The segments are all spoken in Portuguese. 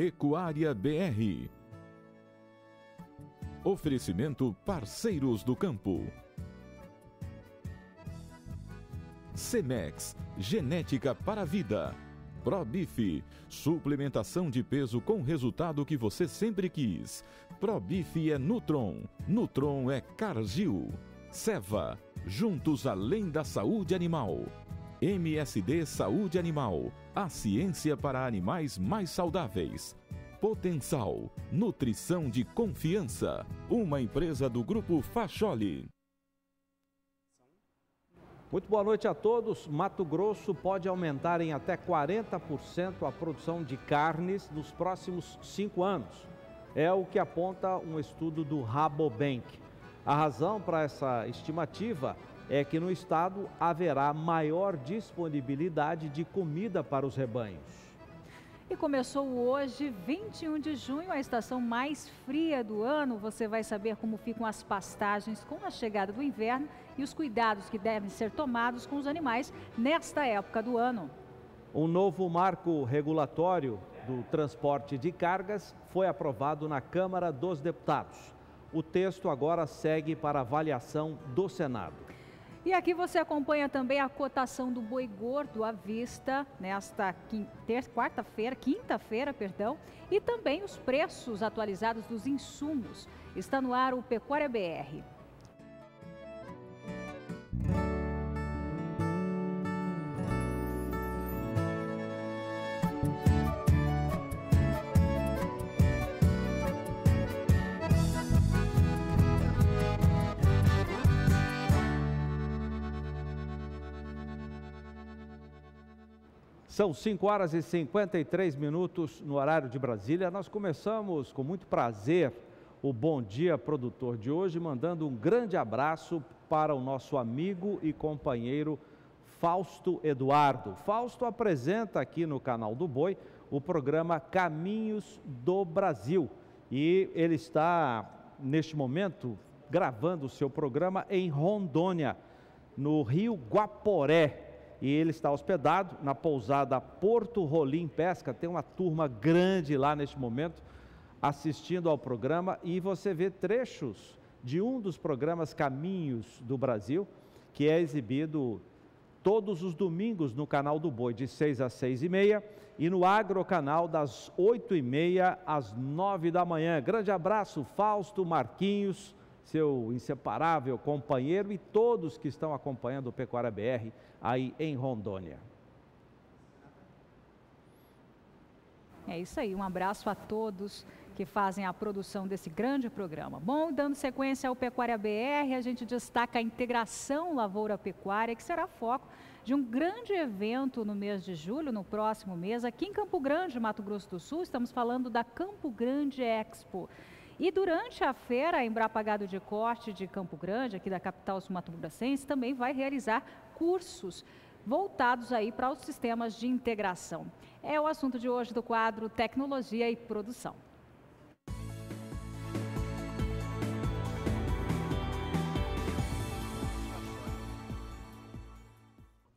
Pecuária BR. Oferecimento Parceiros do Campo. Cemex, genética para a vida. ProBif, suplementação de peso com resultado que você sempre quis. ProBif é Nutron, Nutron é Cargill. Ceva, juntos além da saúde animal. MSD Saúde Animal, a ciência para animais mais saudáveis. Potensal, nutrição de confiança, uma empresa do Grupo Facholi. Muito boa noite a todos. Mato Grosso pode aumentar em até 40% a produção de carnes nos próximos 5 anos. É o que aponta um estudo do Rabobank. A razão para essa estimativa é que no estado haverá maior disponibilidade de comida para os rebanhos. E começou hoje, 21 de junho, a estação mais fria do ano. Você vai saber como ficam as pastagens com a chegada do inverno e os cuidados que devem ser tomados com os animais nesta época do ano. Um novo marco regulatório do transporte de cargas foi aprovado na Câmara dos Deputados. O texto agora segue para avaliação do Senado. E aqui você acompanha também a cotação do boi gordo à vista nesta quinta-feira, e também os preços atualizados dos insumos. Está no ar o Pecuária BR. São 5 horas e 53 minutos no horário de Brasília. Nós começamos com muito prazer o Bom Dia Produtor de hoje, mandando um grande abraço para o nosso amigo e companheiro Fausto Eduardo. Fausto apresenta aqui no canal do Boi o programa Caminhos do Brasil. E ele está, neste momento, gravando o seu programa em Rondônia, no Rio Guaporé. E ele está hospedado na pousada Porto Rolim Pesca. Tem uma turma grande lá neste momento assistindo ao programa. E você vê trechos de um dos programas Caminhos do Brasil, que é exibido todos os domingos no canal do Boi, de 6 às 6h30, e no Agrocanal, das 8h30 às 9 da manhã. Grande abraço, Fausto, Marquinhos, seu inseparável companheiro, e todos que estão acompanhando o Pecuária BR aí em Rondônia. É isso aí, um abraço a todos que fazem a produção desse grande programa. Bom, dando sequência ao Pecuária BR, a gente destaca a integração lavoura-pecuária, que será foco de um grande evento no mês de julho, no próximo mês, aqui em Campo Grande, Mato Grosso do Sul. Estamos falando da Campo Grande Expo. E durante a feira, a Embrapa Gado de Corte de Campo Grande, aqui da capital sul-mato-grossense, também vai realizar cursos voltados aí para os sistemas de integração. É o assunto de hoje do quadro Tecnologia e Produção.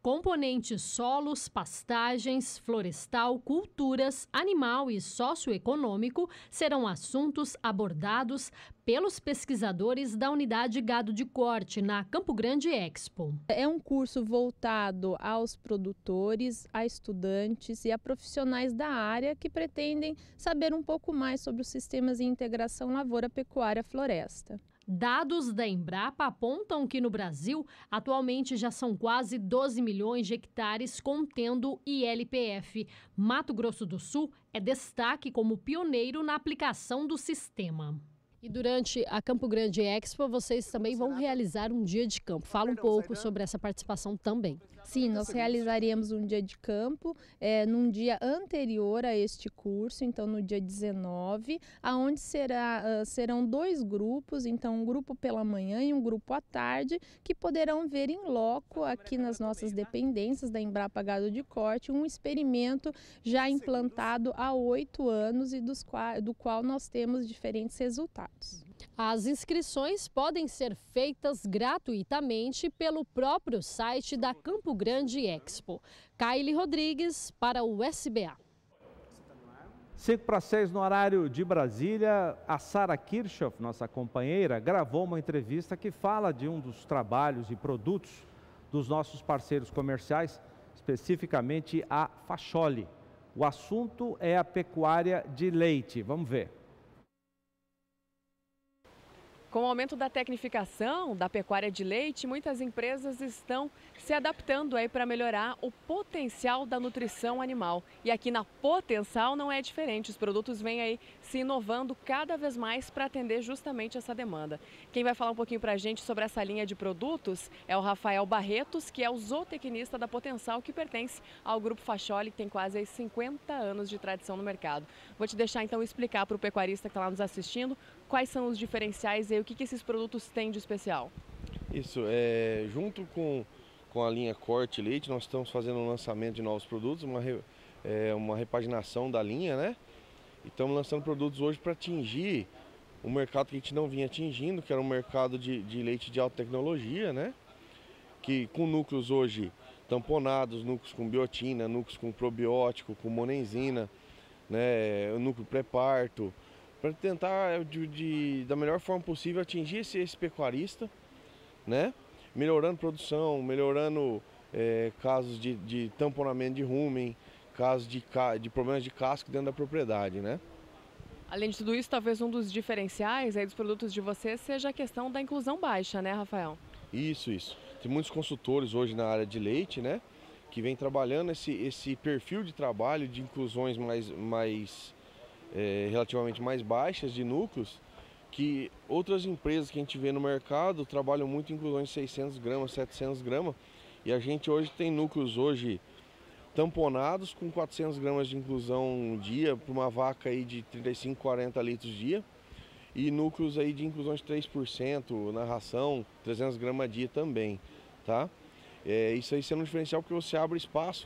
Componentes solos, pastagens, florestal, culturas, animal e socioeconômico serão assuntos abordados pelos pesquisadores da Unidade Gado de Corte na Campo Grande Expo. É um curso voltado aos produtores, a estudantes e a profissionais da área que pretendem saber um pouco mais sobre os sistemas de integração lavoura-pecuária-floresta. Dados da Embrapa apontam que no Brasil, atualmente já são quase 12 milhões de hectares contendo ILPF. Mato Grosso do Sul é destaque como pioneiro na aplicação do sistema. E durante a Campo Grande Expo, vocês também vão realizar um dia de campo. Fala um pouco sobre essa participação também. Sim, nós realizaríamos um dia de campo num dia anterior a este curso, então no dia 19, aonde serão 2 grupos, então um grupo pela manhã e um grupo à tarde, que poderão ver em loco aqui nas nossas dependências da Embrapa Gado de Corte um experimento já implantado há 8 anos e do qual nós temos diferentes resultados. As inscrições podem ser feitas gratuitamente pelo próprio site da Campo Grande Expo. Kaile Rodrigues para o SBA. 5:06 no horário de Brasília. A Sara Kirchhoff, nossa companheira, gravou uma entrevista que fala de um dos trabalhos e produtos dos nossos parceiros comerciais, especificamente a Facholi. O assunto é a pecuária de leite. Vamos ver. Com o aumento da tecnificação da pecuária de leite, muitas empresas estão se adaptando aí para melhorar o potencial da nutrição animal. E aqui na Potencial não é diferente, os produtos vêm aí se inovando cada vez mais para atender justamente essa demanda. Quem vai falar um pouquinho para a gente sobre essa linha de produtos é o Rafael Barretos, que é o zootecnista da Potencial, que pertence ao Grupo Facholi, que tem quase 50 anos de tradição no mercado. Vou te deixar então explicar para o pecuarista que está lá nos assistindo quais são os diferenciais e o que esses produtos têm de especial. Isso, junto com a linha Corte Leite, nós estamos fazendo um lançamento de novos produtos, uma repaginação da linha, né? E estamos lançando produtos hoje para atingir um mercado que a gente não vinha atingindo, que era um mercado de leite de alta tecnologia, né? Que com núcleos hoje tamponados, núcleos com biotina, núcleos com probiótico, com monenzina, né? O núcleo pré-parto, para tentar da melhor forma possível atingir esse pecuarista, né? Melhorando produção, melhorando casos de tamponamento de rumen, casos de problemas de casco dentro da propriedade, né? Além de tudo isso, talvez um dos diferenciais aí dos produtos de vocês seja a questão da inclusão baixa, né, Rafael? Isso. Tem muitos consultores hoje na área de leite, né? Que vem trabalhando esse perfil de trabalho de inclusões relativamente mais baixas de núcleos, que outras empresas que a gente vê no mercado trabalham muito em inclusões de 600 gramas, 700 gramas, e a gente hoje tem núcleos tamponados com 400 gramas de inclusão dia para uma vaca aí de 35, 40 litros dia, e núcleos aí de inclusão de 3% na ração, 300 gramas dia também, tá? Isso aí sendo um diferencial porque você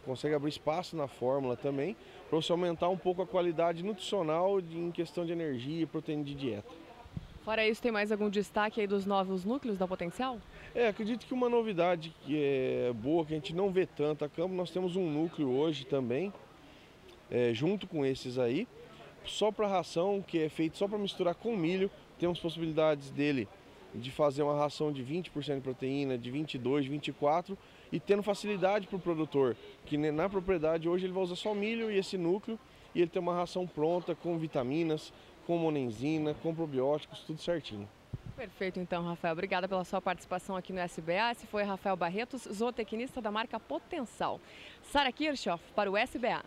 consegue abrir espaço na fórmula também, para você aumentar um pouco a qualidade nutricional em questão de energia e proteína de dieta. Fora isso, tem mais algum destaque aí dos novos núcleos da Potencial? Acredito que uma novidade que é boa, que a gente não vê tanto a campo, nós temos um núcleo hoje também, junto com esses aí, só para ração, que é feito só para misturar com milho. Temos possibilidades dele de fazer uma ração de 20% de proteína, de 22%, 24%, e tendo facilidade para o produtor, que na propriedade hoje ele vai usar só milho e esse núcleo, e ele tem uma ração pronta com vitaminas, com monenzina, com probióticos, tudo certinho. Perfeito, então, Rafael. Obrigada pela sua participação aqui no SBA. Esse foi Rafael Barretos, zootecnista da marca Potencial. Sara Kirchhoff para o SBA.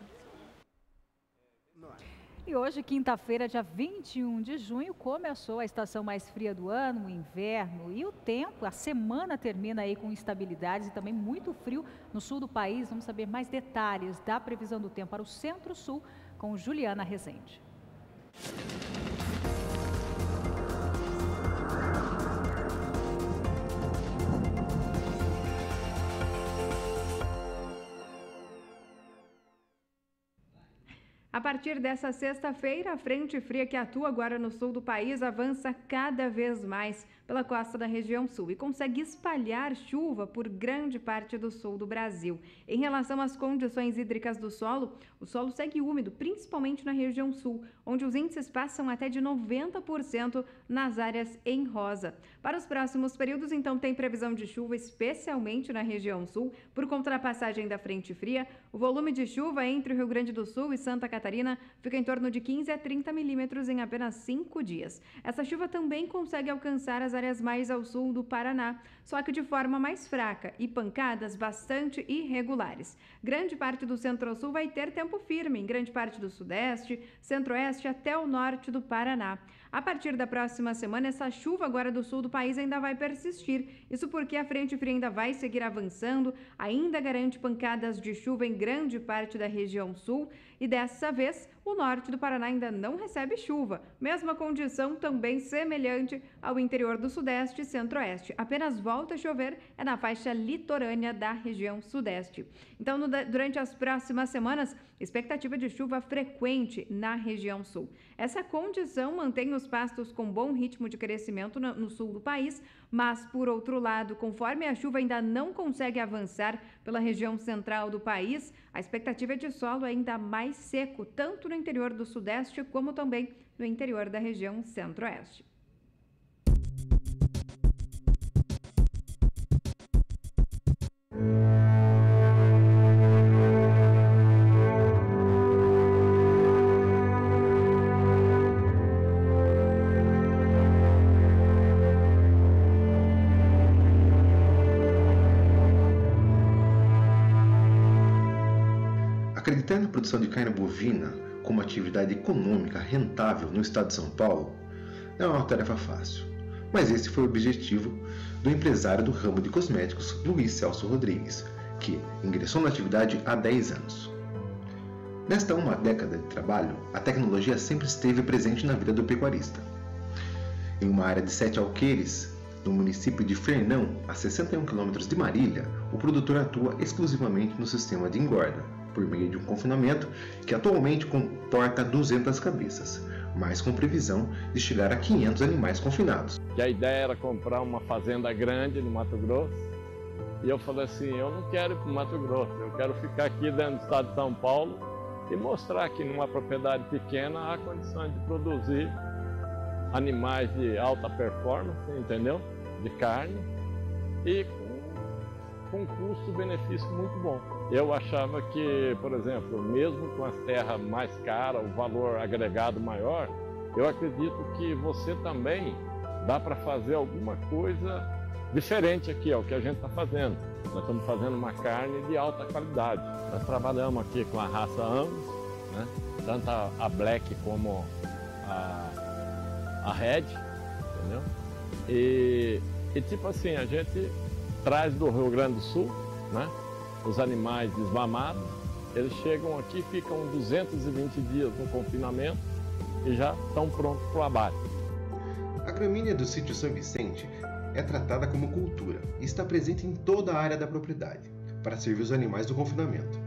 E hoje, quinta-feira, dia 21 de junho, começou a estação mais fria do ano, o inverno. E o tempo, a semana termina aí com instabilidades e também muito frio no sul do país. Vamos saber mais detalhes da previsão do tempo para o Centro-Sul com Juliana Rezende. A partir dessa sexta-feira, a frente fria que atua agora no sul do país avança cada vez mais pela costa da região sul e consegue espalhar chuva por grande parte do sul do Brasil. Em relação às condições hídricas do solo, o solo segue úmido, principalmente na região sul, onde os índices passam até de 90% nas áreas em rosa. Para os próximos períodos, então, tem previsão de chuva, especialmente na região sul, por conta da passagem da frente fria. O volume de chuva entre o Rio Grande do Sul e Santa Catarina fica em torno de 15 a 30 milímetros em apenas 5 dias. Essa chuva também consegue alcançar as áreas mais ao sul do Paraná, só que de forma mais fraca e pancadas bastante irregulares. Grande parte do centro-sul vai ter tempo firme, em grande parte do sudeste, centro-oeste até o norte do Paraná. A partir da próxima semana, essa chuva agora do sul do país ainda vai persistir. Isso porque a frente fria ainda vai seguir avançando, ainda garante pancadas de chuva em grande parte da região sul e dessa vez o norte do Paraná ainda não recebe chuva. Mesma condição também semelhante ao interior do sudeste e centro-oeste. Apenas volta a chover é na faixa litorânea da região sudeste. Então, durante as próximas semanas, expectativa de chuva frequente na região sul. Essa condição mantém os pastos com bom ritmo de crescimento no sul do país, mas, por outro lado, conforme a chuva ainda não consegue avançar pela região central do país, a expectativa é de solo ainda mais seco, tanto no interior do sudeste como também no interior da região centro-oeste. Acreditar na produção de carne bovina como atividade econômica rentável no estado de São Paulo não é uma tarefa fácil, mas esse foi o objetivo do empresário do ramo de cosméticos Luiz Celso Rodrigues, que ingressou na atividade há 10 anos. Nesta uma década de trabalho, a tecnologia sempre esteve presente na vida do pecuarista. Em uma área de 7 alqueires, no município de Fernão, a 61 km de Marília, o produtor atua exclusivamente no sistema de engorda, por meio de um confinamento que atualmente comporta 200 cabeças, mas com previsão de chegar a 500 animais confinados. A ideia era comprar uma fazenda grande no Mato Grosso, e eu falei assim, eu não quero ir para o Mato Grosso, eu quero ficar aqui dentro do estado de São Paulo e mostrar que numa propriedade pequena há condições de produzir animais de alta performance, entendeu? De carne, e com custo-benefício muito bom. Eu achava que, por exemplo, mesmo com as terras mais caras, o valor agregado maior, eu acredito que você também dá para fazer alguma coisa diferente aqui, é o que a gente está fazendo. Nós estamos fazendo uma carne de alta qualidade. Nós trabalhamos aqui com a raça Angus, né? Tanto a Black como a Red, entendeu? E tipo assim, a gente traz do Rio Grande do Sul, né? Os animais desmamados, eles chegam aqui, ficam 220 dias no confinamento e já estão prontos para o abate. A gramínea do sítio São Vicente é tratada como cultura e está presente em toda a área da propriedade, para servir os animais do confinamento.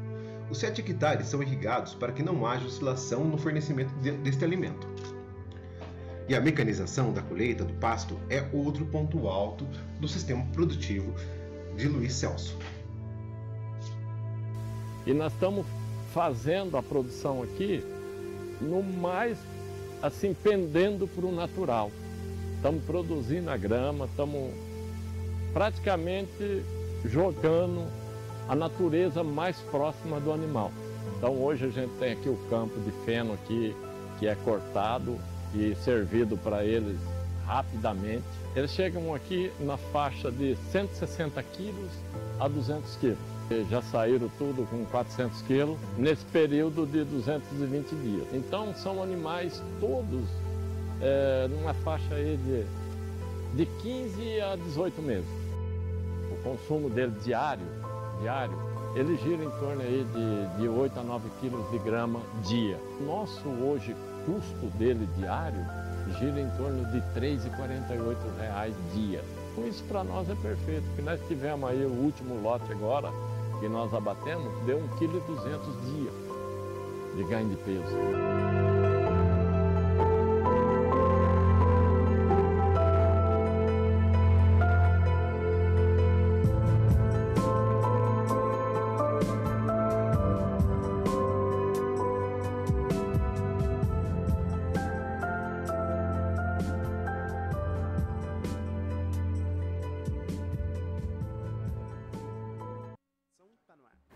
Os 7 hectares são irrigados para que não haja oscilação no fornecimento deste alimento. E a mecanização da colheita do pasto é outro ponto alto do sistema produtivo de Luiz Celso. E nós estamos fazendo a produção aqui no mais, assim, pendendo para o natural. Estamos produzindo a grama, estamos praticamente jogando a natureza mais próxima do animal. Então hoje a gente tem aqui o campo de feno aqui, que é cortado e servido para eles rapidamente. Eles chegam aqui na faixa de 160 quilos a 200 quilos. Já saíram tudo com 400 quilos nesse período de 220 dias. Então são animais todos numa faixa aí de 15 a 18 meses. O consumo dele diário, ele gira em torno aí de 8 a 9 quilos de grama dia. Nosso hoje custo dele diário gira em torno de R$ 3,48 dia. Isso para nós é perfeito, porque nós tivemos aí o último lote agora, que nós abatemos, deu 1,2 kg dia de ganho de peso.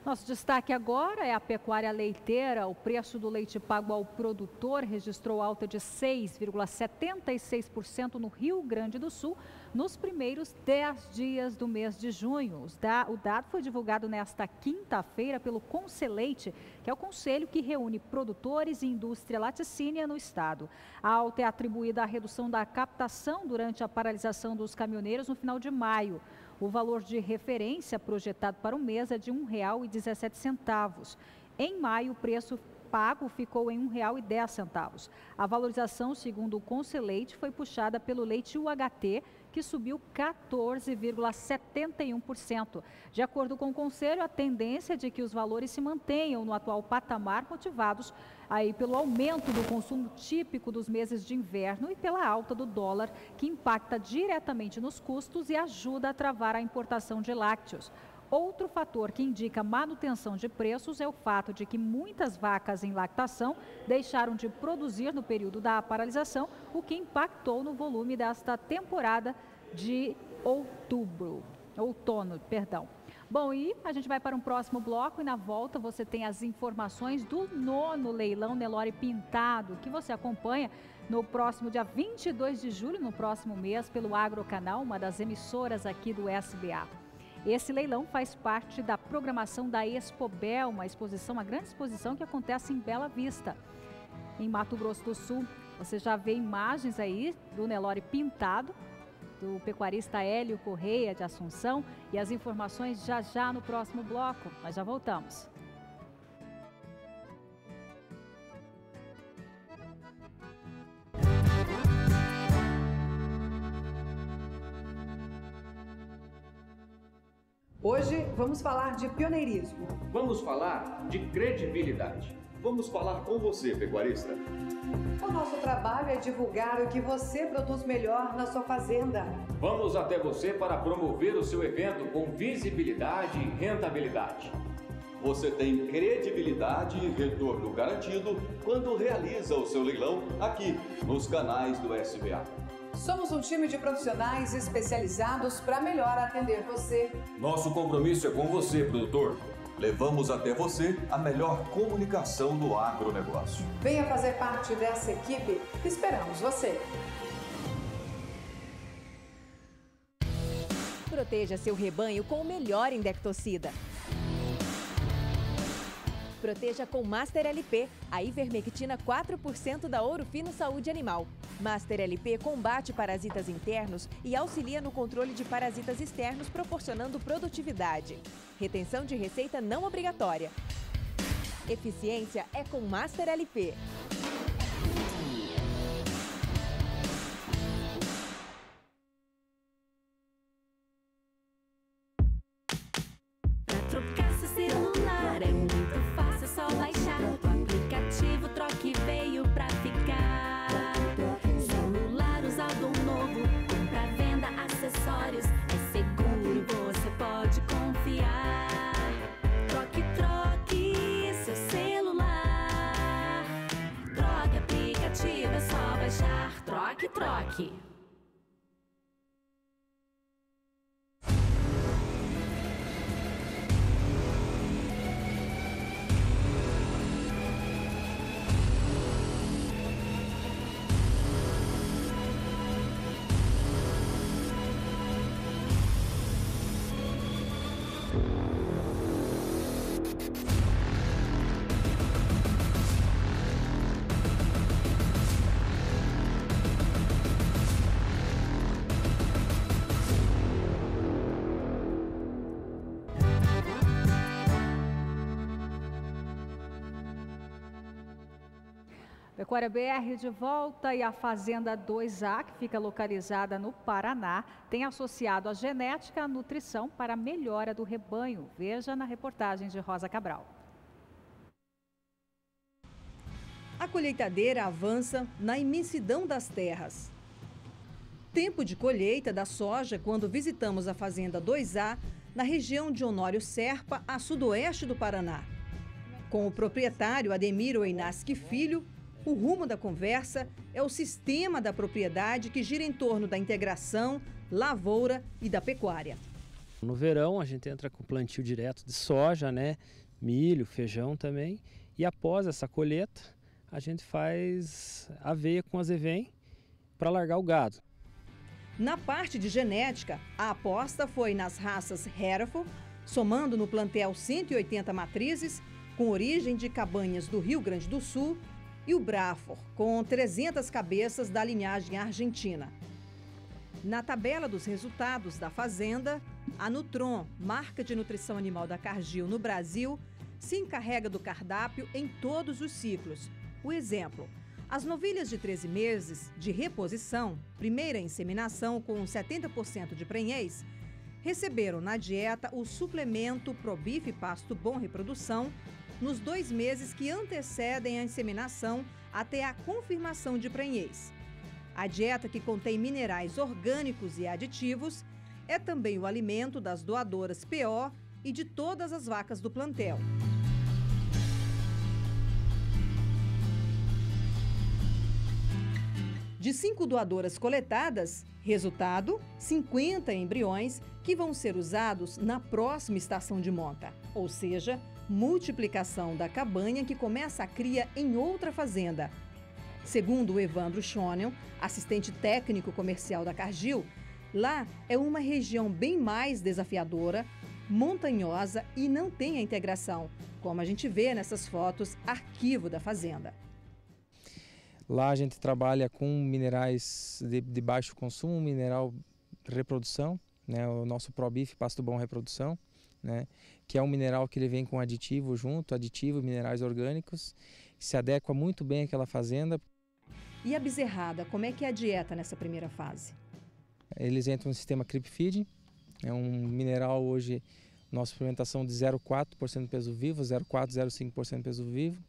Nosso destaque agora é a pecuária leiteira. O preço do leite pago ao produtor registrou alta de 6,76% no Rio Grande do Sul nos primeiros 10 dias do mês de junho. O dado foi divulgado nesta quinta-feira pelo Conceleite, que é o conselho que reúne produtores e indústria laticínea no estado. A alta é atribuída à redução da captação durante a paralisação dos caminhoneiros no final de maio. O valor de referência projetado para o mês é de R$ 1,17. Em maio, o preço pago ficou em R$ 1,10. A valorização, segundo o Conceleite, foi puxada pelo leite UHT, que subiu 14,71%. De acordo com o Conselho, a tendência é de que os valores se mantenham no atual patamar, motivados aí pelo aumento do consumo típico dos meses de inverno e pela alta do dólar, que impacta diretamente nos custos e ajuda a travar a importação de lácteos. Outro fator que indica manutenção de preços é o fato de que muitas vacas em lactação deixaram de produzir no período da paralisação, o que impactou no volume desta temporada de outono. Bom, e a gente vai para um próximo bloco e na volta você tem as informações do 9º leilão Nelore Pintado, que você acompanha no próximo dia 22 de julho, no próximo mês, pelo Agrocanal, uma das emissoras aqui do SBA. Esse leilão faz parte da programação da Expobel, uma grande exposição que acontece em Bela Vista, em Mato Grosso do Sul. Você já vê imagens aí do Nelore Pintado, do pecuarista Hélio Correia de Assunção, e as informações já no próximo bloco. Nós já voltamos. Hoje vamos falar de pioneirismo. Vamos falar de credibilidade. Vamos falar com você, pecuarista. O nosso trabalho é divulgar o que você produz melhor na sua fazenda. Vamos até você para promover o seu evento com visibilidade e rentabilidade. Você tem credibilidade e retorno garantido quando realiza o seu leilão aqui nos canais do SBA. Somos um time de profissionais especializados para melhor atender você. Nosso compromisso é com você, produtor. Levamos até você a melhor comunicação do agronegócio. Venha fazer parte dessa equipe. Esperamos você. Proteja seu rebanho com o melhor indectocida. Proteja com Master LP, a ivermectina 4% da Ouro Fino Saúde Animal. Master LP combate parasitas internos e auxilia no controle de parasitas externos, proporcionando produtividade. Retenção de receita não obrigatória. Eficiência é com Master LP. Pra trocar seu celular é muito fácil, é só baixar o aplicativo Troque, veio pra ficar. Celular usado novo, compra, venda, acessórios, é seguro, você pode confiar. Troque, seu celular. Troque, aplicativo, é só baixar. Troque. Pecuária BR de volta, e a Fazenda 2A, que fica localizada no Paraná, tem associado a genética à nutrição para a melhora do rebanho. Veja na reportagem de Rosa Cabral. A colheitadeira avança na imensidão das terras. Tempo de colheita da soja quando visitamos a Fazenda 2A, na região de Honório Serpa, a sudoeste do Paraná. Com o proprietário Ademir Oinaski Filho, o rumo da conversa é o sistema da propriedade que gira em torno da integração, lavoura e da pecuária. No verão a gente entra com plantio direto de soja, milho, feijão também, e após essa colheita a gente faz aveia com azevém para largar o gado. Na parte de genética, a aposta foi nas raças Hereford, somando no plantel 180 matrizes, com origem de cabanhas do Rio Grande do Sul, e o Braford, com 300 cabeças da linhagem argentina. Na tabela dos resultados da fazenda, a Nutron, marca de nutrição animal da Cargill no Brasil, se encarrega do cardápio em todos os ciclos. O exemplo, As novilhas de 13 meses de reposição, primeira inseminação com 70% de prenhez, receberam na dieta o suplemento ProBif Pasto Bom Reprodução nos 2 meses que antecedem a inseminação até a confirmação de prenhez. A dieta, que contém minerais orgânicos e aditivos, é também o alimento das doadoras PO e de todas as vacas do plantel. De 5 doadoras coletadas, resultado, 50 embriões que vão ser usados na próxima estação de monta, ou seja, multiplicação da cabanha que começa a cria em outra fazenda. Segundo o Evandro Schonion, assistente técnico comercial da Cargill, lá é uma região bem mais desafiadora, montanhosa e não tem a integração, como a gente vê nessas fotos, arquivo da fazenda. Lá a gente trabalha com minerais de baixo consumo, mineral reprodução, né, o nosso ProBif Pasto Bom Reprodução, né, que é um mineral que ele vem com aditivo junto, aditivo, minerais orgânicos, que se adequa muito bem àquela fazenda. E a bezerrada, como é que é a dieta nessa primeira fase? Eles entram no sistema Creep Feed, é um mineral hoje, nossa suplementação de 0,4% peso vivo, 0,4%, 0,5% peso vivo,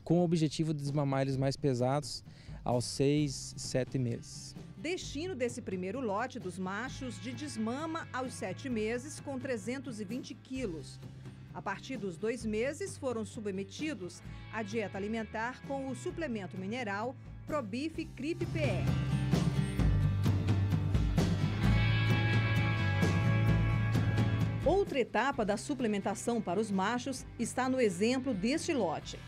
com o objetivo de desmamar eles mais pesados aos 6, 7 meses. Destino desse primeiro lote dos machos de desmama aos 7 meses com 320 quilos. A partir dos 2 meses foram submetidos à dieta alimentar com o suplemento mineral ProBif Crip PE. Outra etapa da suplementação para os machos está no exemplo deste lote.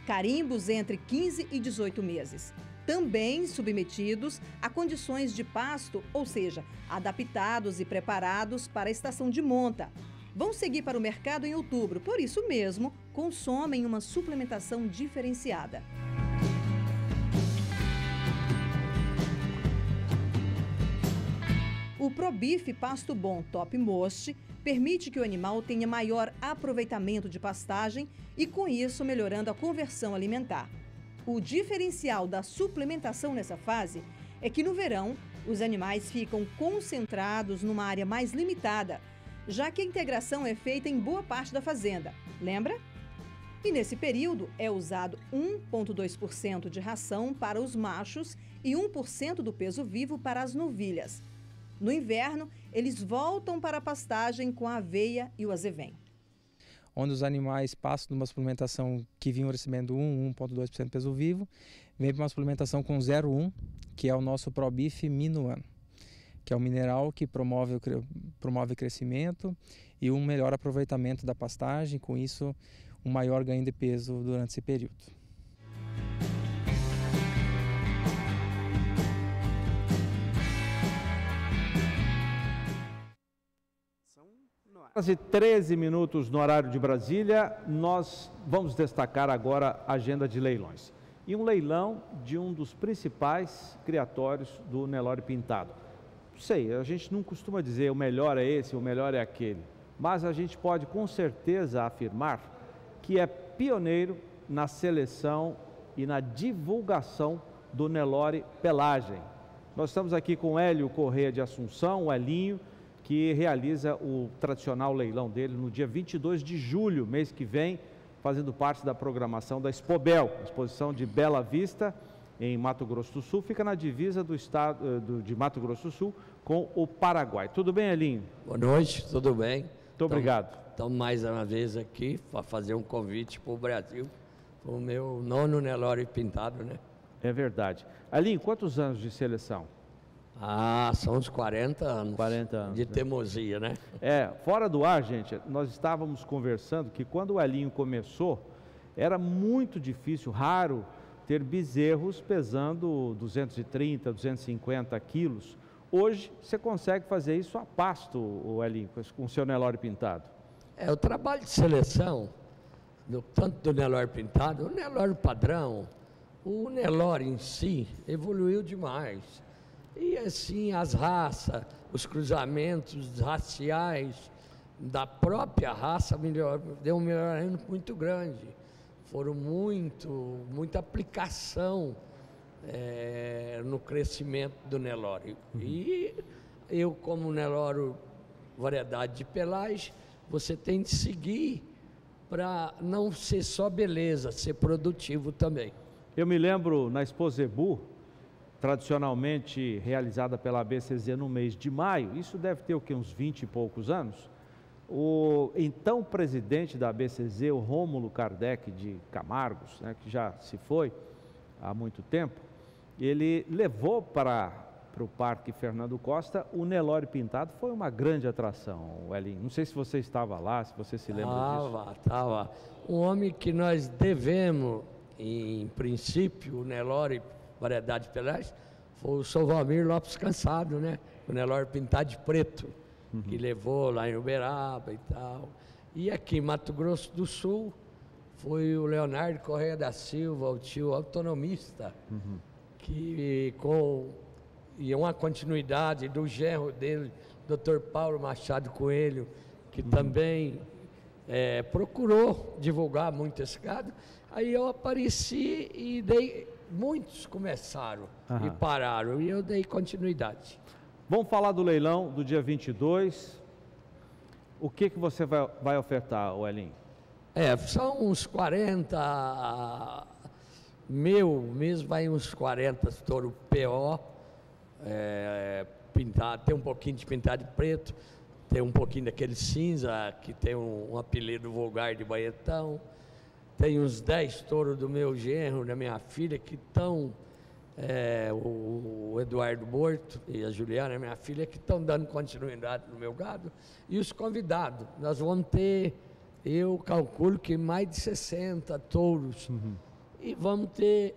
Carimbos entre 15 e 18 meses, também submetidos a condições de pasto, ou seja, adaptados e preparados para a estação de monta. Vão seguir para o mercado em outubro, por isso mesmo, consomem uma suplementação diferenciada. O ProBif Pasto Bom Top Most permite que o animal tenha maior aproveitamento de pastagem e, com isso, melhorando a conversão alimentar. O diferencial da suplementação nessa fase é que, no verão, os animais ficam concentrados numa área mais limitada, já que a integração é feita em boa parte da fazenda, lembra? E nesse período é usado 1,2% de ração para os machos e 1% do peso vivo para as novilhas. No inverno, eles voltam para a pastagem com a aveia e o azevém. Onde os animais passam de uma suplementação que vinham recebendo 1,2% peso vivo, vem para uma suplementação com 0,1%, que é o nosso ProBif Minuano, que é um mineral que promove crescimento e um melhor aproveitamento da pastagem, com isso um maior ganho de peso durante esse período. Quase 13 minutos no horário de Brasília, nós vamos destacar agora a agenda de leilões. E um leilão de um dos principais criatórios do Nelore Pintado. Sei, a gente não costuma dizer o melhor é esse, o melhor é aquele, mas a gente pode com certeza afirmar que é pioneiro na seleção e na divulgação do Nelore Pelagem. Nós estamos aqui com Hélio Corrêa de Assunção, o Elinho, que realiza o tradicional leilão dele no dia 22 de julho, mês que vem, fazendo parte da programação da Expobel, exposição de Bela Vista, em Mato Grosso do Sul, fica na divisa do estado de Mato Grosso do Sul com o Paraguai. Tudo bem, Elinho? Boa noite, tudo bem? Muito obrigado. Estamos mais uma vez aqui para fazer um convite para o Brasil, o meu 9º Nelore Pintado, né? É verdade. Elinho, quantos anos de seleção? Ah, são uns 40 anos. 40 anos. De teimosia, né? Fora do ar, gente, nós estávamos conversando que quando o Elinho começou, era muito difícil, raro, ter bezerros pesando 230, 250 quilos. Hoje, você consegue fazer isso a pasto, o Elinho, com o seu Nelore Pintado. O trabalho de seleção, tanto do Nelore Pintado, o Nelore padrão, o Nelore em si, evoluiu demais. E assim, as raças, os cruzamentos raciais da própria raça deu um melhoramento muito grande. Foram muita aplicação no crescimento do Nelore. E eu, como Nelore variedade de pelagem, você tem de seguir para não ser só beleza, ser produtivo também. Eu me lembro na Expo Zebu, tradicionalmente realizada pela ABCZ no mês de maio, isso deve ter o quê, uns 20 e poucos anos, o então presidente da ABCZ, o Rômulo Kardec de Camargos, né, que já se foi há muito tempo, ele levou para o Parque Fernando Costa o Nelore pintado. Foi uma grande atração, Elinho. Não sei se você estava lá, se você se lembra disso. Estava. Um homem que nós devemos, em princípio, o Nelore variedade de pelagem, foi o Sr. Valmir Lopes Cansado, né? O Nelore pintado de preto, que levou lá em Uberaba e tal. E aqui em Mato Grosso do Sul, foi o Leonardo Correia da Silva, o tio autonomista, que e uma continuidade do genro dele, Dr. Paulo Machado Coelho, que também procurou divulgar muito esse gado. Aí eu apareci e muitos começaram e pararam, e eu dei continuidade. Vamos falar do leilão do dia 22. O que você vai ofertar, Elinho? São uns 40, meu mesmo vai uns 40 touro PO, pintado, tem um pouquinho de pintado de preto, tem um pouquinho daquele cinza, que tem um apelido vulgar de baetão, tem uns 10 touros do meu genro, da minha filha, que estão, o Eduardo Borto e a Juliana, minha filha, que estão dando continuidade no meu gado, e os convidados, nós vamos ter, eu calculo que mais de 60 touros, e vamos ter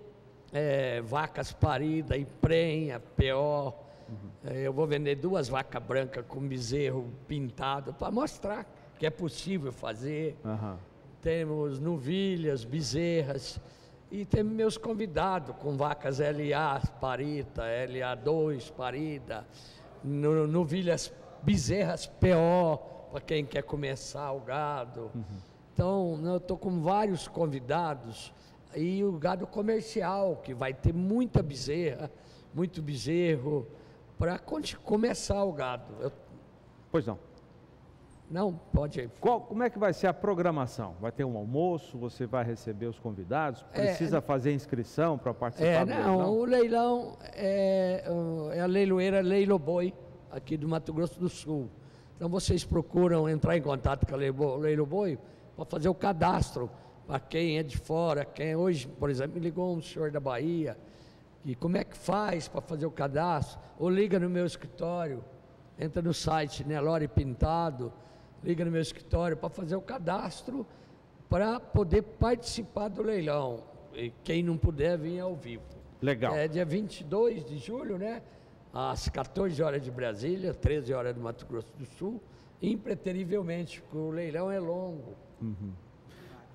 vacas paridas, emprenha, PO. Eu vou vender 2 vacas brancas com bezerro pintado para mostrar que é possível fazer. Temos novilhas, bezerras, e temos meus convidados com vacas LA parita, LA2 parida, novilhas, bezerras PO para quem quer começar o gado. Então, eu estou com vários convidados. E o gado comercial, que vai ter muita bezerra, muito bezerro, para começar o gado. Pois não. Não, pode ir. Como é que vai ser a programação? Vai ter um almoço, você vai receber os convidados? Precisa fazer inscrição para participar do leilão? O leilão é a leiloeira Leilo Boi, aqui do Mato Grosso do Sul. Então vocês procuram entrar em contato com a Leilo Boi para fazer o cadastro. Para quem é de fora, hoje, por exemplo, me ligou um senhor da Bahia, e como é que faz para fazer o cadastro? Ou liga no meu escritório, entra no site Nelore Pintado, liga no meu escritório para fazer o cadastro, para poder participar do leilão. E quem não puder vir ao vivo. Legal. É dia 22 de julho, né? Às 14 horas de Brasília, 13 horas do Mato Grosso do Sul, impreterivelmente, porque o leilão é longo.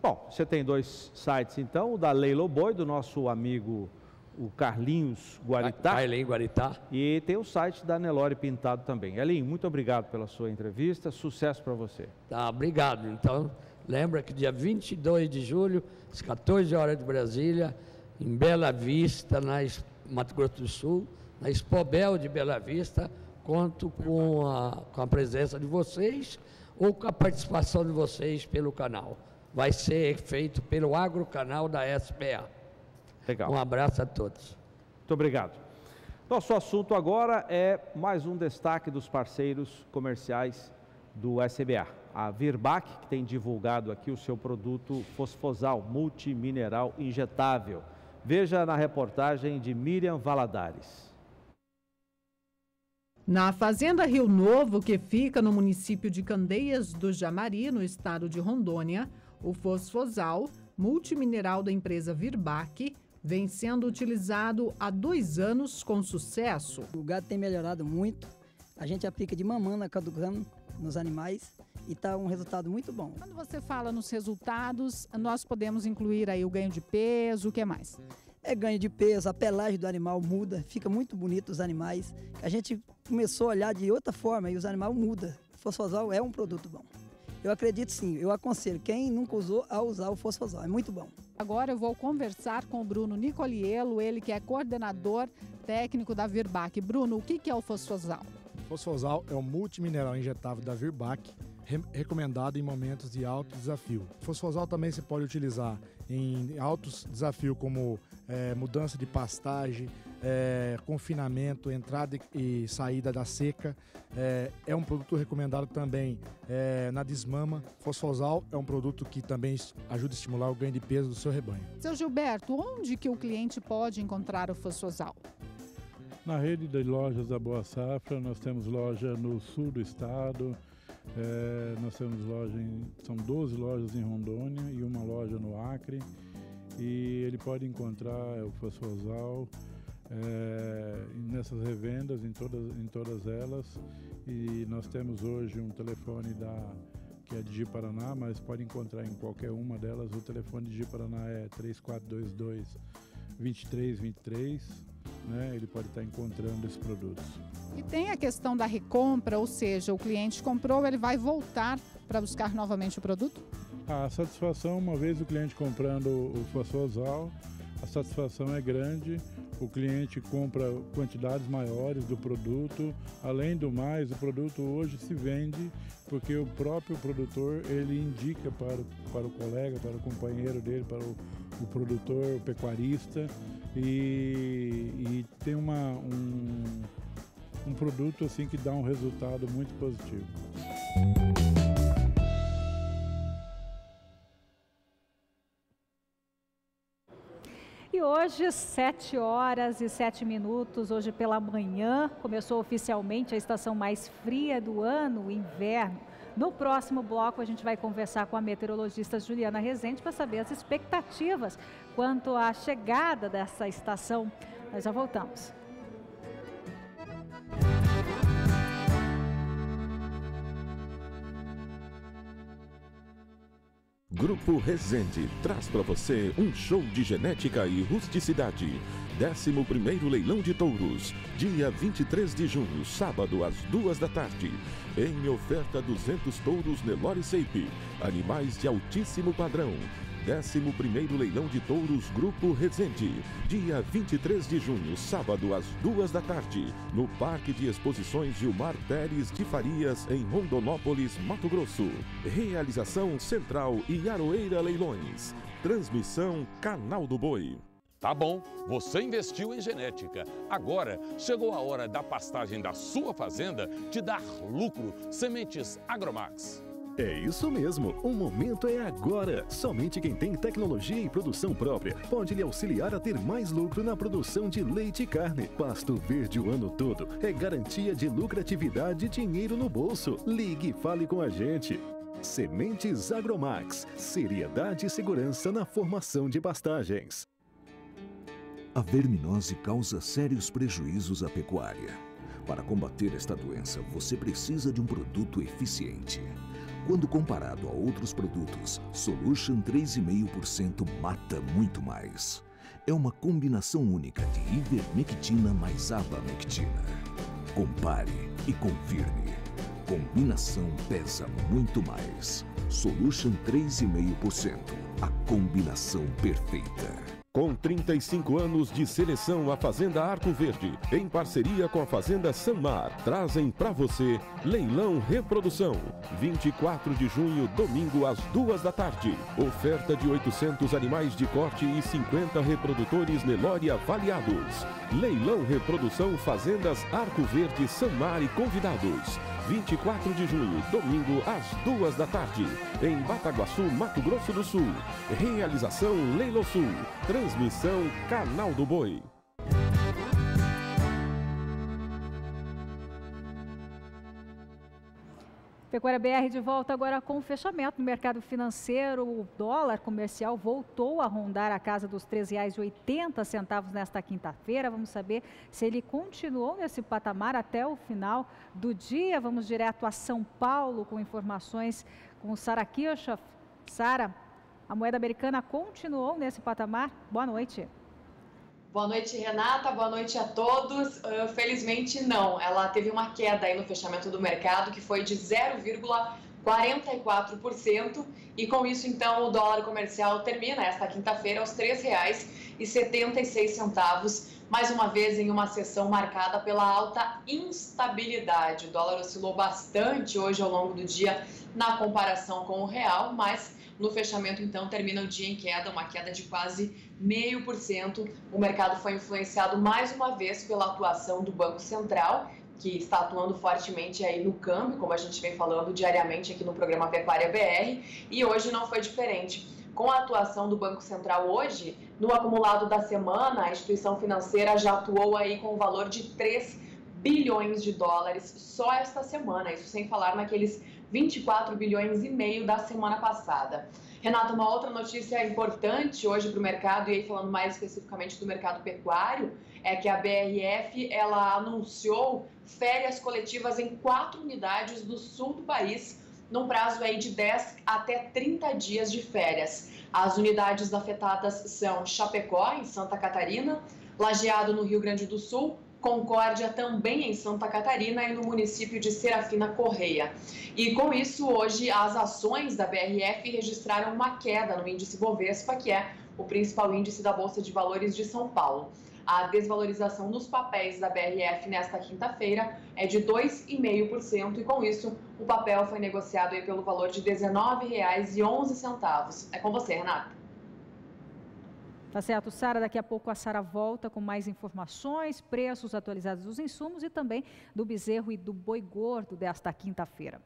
Bom, você tem 2 sites então, o da Leilo Boi, do nosso amigo o Carlinhos Guaritá. Carlinhos Guaritá. E tem o site da Nelore Pintado também. Elinho, muito obrigado pela sua entrevista, sucesso para você. Tá, obrigado. Então, lembra que dia 22 de julho, às 14 horas de Brasília, em Bela Vista, Mato Grosso do Sul, na Expobel de Bela Vista, conto com a presença de vocês ou com a participação de vocês pelo canal. Vai ser feito pelo Agrocanal da SPA. Legal. Um abraço a todos. Muito obrigado. Nosso assunto agora é mais um destaque dos parceiros comerciais do SBA. A Virbac, que tem divulgado aqui o seu produto fosfosal multimineral injetável. Veja na reportagem de Miriam Valadares. Na Fazenda Rio Novo, que fica no município de Candeias do Jamari, no estado de Rondônia, o fosfosal multimineral da empresa Virbac vem sendo utilizado há 2 anos com sucesso. O gado tem melhorado muito, a gente aplica de mamana, caducando nos animais e está um resultado muito bom. Quando você fala nos resultados, nós podemos incluir aí o ganho de peso, o que mais? É ganho de peso, a pelagem do animal muda, fica muito bonito os animais. A gente começou a olhar de outra forma e os animais mudam. O fosfosal é um produto bom. eu acredito sim, eu aconselho quem nunca usou a usar o Fosfosal, é muito bom. Agora eu vou conversar com o Bruno Nicoliello, ele que é coordenador técnico da Virbac. Bruno, o que é o Fosfosal? Fosfosal é um multimineral injetável da Virbac, recomendado em momentos de alto desafio. Fosfosal também se pode utilizar em altos desafios como mudança de pastagem, confinamento, entrada e saída da seca. É um produto recomendado também na desmama. Fosfosal é um produto que também ajuda a estimular o ganho de peso do seu rebanho. Seu Gilberto, onde que o cliente pode encontrar o Fosfosal? Na rede de lojas da Boa Safra, nós temos loja no sul do estado, nós temos são 12 lojas em Rondônia e uma loja no Acre. E ele pode encontrar o Fosfosal nessas revendas, em todas elas. E nós temos hoje um telefone que é de Ji-Paraná, mas pode encontrar em qualquer uma delas. O telefone de Ji-Paraná é 3422-2323. Né? Ele pode estar encontrando esses produtos. E tem a questão da recompra, ou seja, o cliente comprou, ele vai voltar para buscar novamente o produto? A satisfação, uma vez o cliente comprando o Fosfosal, a satisfação é grande, o cliente compra quantidades maiores do produto. Além do mais, o produto hoje se vende porque o próprio produtor ele indica para o colega, para o companheiro dele, para o produtor, o pecuarista, e tem um produto assim que dá um resultado muito positivo. E hoje, 7h07, hoje pela manhã, começou oficialmente a estação mais fria do ano, o inverno. No próximo bloco, a gente vai conversar com a meteorologista Juliana Rezende para saber as expectativas quanto à chegada dessa estação. Nós já voltamos. Grupo Rezende traz para você um show de genética e rusticidade. 11º Leilão de Touros, dia 23 de junho, sábado, às 2 da tarde. Em oferta 200 touros Nelore Seipe, animais de altíssimo padrão. 11º Leilão de Touros Grupo Rezende, dia 23 de junho, sábado, às 2 da tarde, no Parque de Exposições Gilmar Pérez de Farias, em Rondonópolis, Mato Grosso. Realização Central e Aroeira Leilões. Transmissão Canal do Boi. Tá bom, você investiu em genética. Agora chegou a hora da pastagem da sua fazenda te dar lucro. Sementes Agromax. É isso mesmo, o momento é agora. Somente quem tem tecnologia e produção própria pode lhe auxiliar a ter mais lucro na produção de leite e carne. Pasto verde o ano todo é garantia de lucratividade e dinheiro no bolso. Ligue e fale com a gente. Sementes Agromax, seriedade e segurança na formação de pastagens. A verminose causa sérios prejuízos à pecuária. Para combater esta doença, você precisa de um produto eficiente. Quando comparado a outros produtos, Solution 3,5% mata muito mais. É uma combinação única de ivermectina mais abamectina. Compare e confirme. Combinação pesa muito mais. Solution 3,5%. A combinação perfeita. Com 35 anos de seleção, a Fazenda Arco Verde, em parceria com a Fazenda Sanmar, trazem para você Leilão Reprodução. 24 de junho, domingo, às 2 da tarde. Oferta de 800 animais de corte e 50 reprodutores Nelore avaliados. Leilão Reprodução Fazendas Arco Verde, Sanmar e convidados. 24 de junho, domingo, às 2 da tarde, em Bataguaçu, Mato Grosso do Sul. Realização Leilosul. Transmissão Canal do Boi. Pecuária BR de volta agora com o fechamento no mercado financeiro. O dólar comercial voltou a rondar a casa dos R$ 13,80 nesta quinta-feira. Vamos saber se ele continuou nesse patamar até o final do dia. Vamos direto a São Paulo com informações com Sara Kirchhoff. Sara, a moeda americana continuou nesse patamar? Boa noite. Boa noite, Renata. Boa noite a todos. Felizmente, não. Ela teve uma queda aí no fechamento do mercado, que foi de 0,44%. E com isso, então, o dólar comercial termina esta quinta-feira aos R$ 3,76. Mais uma vez, em uma sessão marcada pela alta instabilidade. O dólar oscilou bastante hoje ao longo do dia na comparação com o real, mas no fechamento, então, termina o dia em queda, uma queda de quase 0,5%. O mercado foi influenciado mais uma vez pela atuação do Banco Central, que está atuando fortemente aí no câmbio, como a gente vem falando diariamente aqui no programa Pecuária BR, e hoje não foi diferente. Com a atuação do Banco Central hoje, no acumulado da semana, a instituição financeira já atuou aí com o valor de 3 bilhões de dólares só esta semana, isso sem falar naqueles 24 bilhões e meio da semana passada. Renata, uma outra notícia importante hoje para o mercado, e aí falando mais especificamente do mercado pecuário, é que a BRF ela anunciou férias coletivas em 4 unidades do sul do país, num prazo aí de 10 até 30 dias de férias. As unidades afetadas são Chapecó, em Santa Catarina, Lajeado, no Rio Grande do Sul, Concórdia, também em Santa Catarina, e no município de Serafina Correia. E com isso, hoje, as ações da BRF registraram uma queda no índice Bovespa, que é o principal índice da Bolsa de Valores de São Paulo. A desvalorização nos papéis da BRF nesta quinta-feira é de 2,5%, e com isso, o papel foi negociado aí pelo valor de R$ 19,11. É com você, Renata. Tá certo, Sara. Daqui a pouco a Sara volta com mais informações, preços atualizados dos insumos e também do bezerro e do boi gordo desta quinta-feira.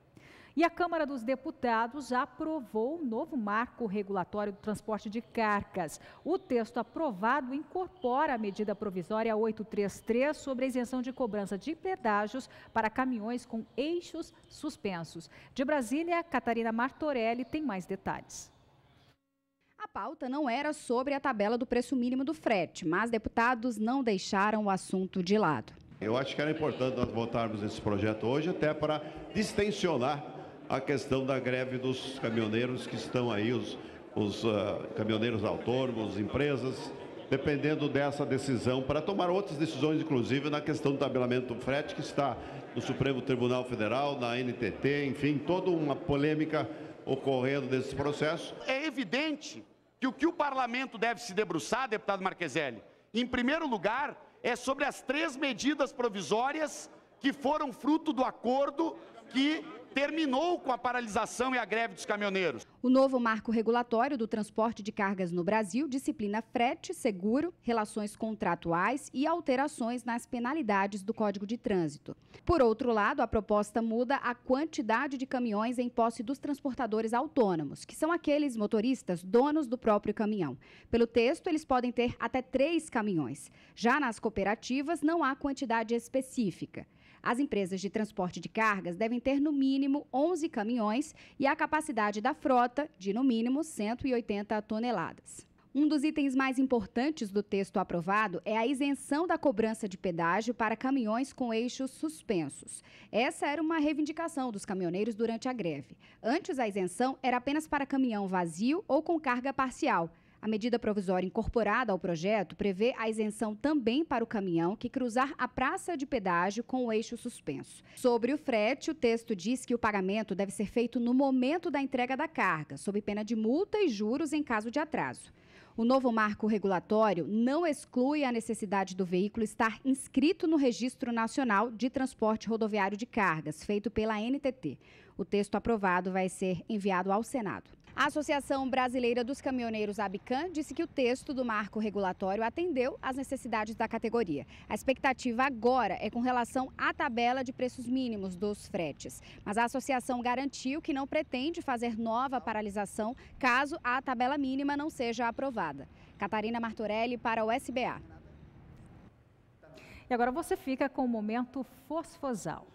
E a Câmara dos Deputados aprovou o novo marco regulatório do transporte de cargas. O texto aprovado incorpora a medida provisória 833 sobre a isenção de cobrança de pedágios para caminhões com eixos suspensos. De Brasília, Catarina Martorelli tem mais detalhes. A pauta não era sobre a tabela do preço mínimo do frete, mas deputados não deixaram o assunto de lado. Eu acho que era importante nós votarmos esse projeto hoje, até para distensionar a questão da greve dos caminhoneiros que estão aí, os caminhoneiros autônomos, empresas, dependendo dessa decisão, para tomar outras decisões, inclusive na questão do tabelamento do frete, que está no Supremo Tribunal Federal, na NTT, enfim, toda uma polêmica ocorrendo desse processo. É evidente que o parlamento deve se debruçar, deputado Marcheselli, em primeiro lugar, é sobre as 3 medidas provisórias que foram fruto do acordo que terminou com a paralisação e a greve dos caminhoneiros. O novo marco regulatório do transporte de cargas no Brasil disciplina frete, seguro, relações contratuais e alterações nas penalidades do Código de Trânsito. Por outro lado, a proposta muda a quantidade de caminhões em posse dos transportadores autônomos, que são aqueles motoristas donos do próprio caminhão. Pelo texto, eles podem ter até 3 caminhões. Já nas cooperativas, não há quantidade específica. As empresas de transporte de cargas devem ter no mínimo 11 caminhões e a capacidade da frota de no mínimo 180 toneladas. Um dos itens mais importantes do texto aprovado é a isenção da cobrança de pedágio para caminhões com eixos suspensos. Essa era uma reivindicação dos caminhoneiros durante a greve. Antes, a isenção era apenas para caminhão vazio ou com carga parcial. A medida provisória incorporada ao projeto prevê a isenção também para o caminhão que cruzar a praça de pedágio com o eixo suspenso. Sobre o frete, o texto diz que o pagamento deve ser feito no momento da entrega da carga, sob pena de multa e juros em caso de atraso. O novo marco regulatório não exclui a necessidade do veículo estar inscrito no Registro Nacional de Transporte Rodoviário de Cargas, feito pela NTT. O texto aprovado vai ser enviado ao Senado. A Associação Brasileira dos Caminhoneiros, ABICAM, disse que o texto do marco regulatório atendeu às necessidades da categoria. A expectativa agora é com relação à tabela de preços mínimos dos fretes. Mas a associação garantiu que não pretende fazer nova paralisação caso a tabela mínima não seja aprovada. Catarina Martorelli para o SBA. E agora você fica com o momento Fosfosal.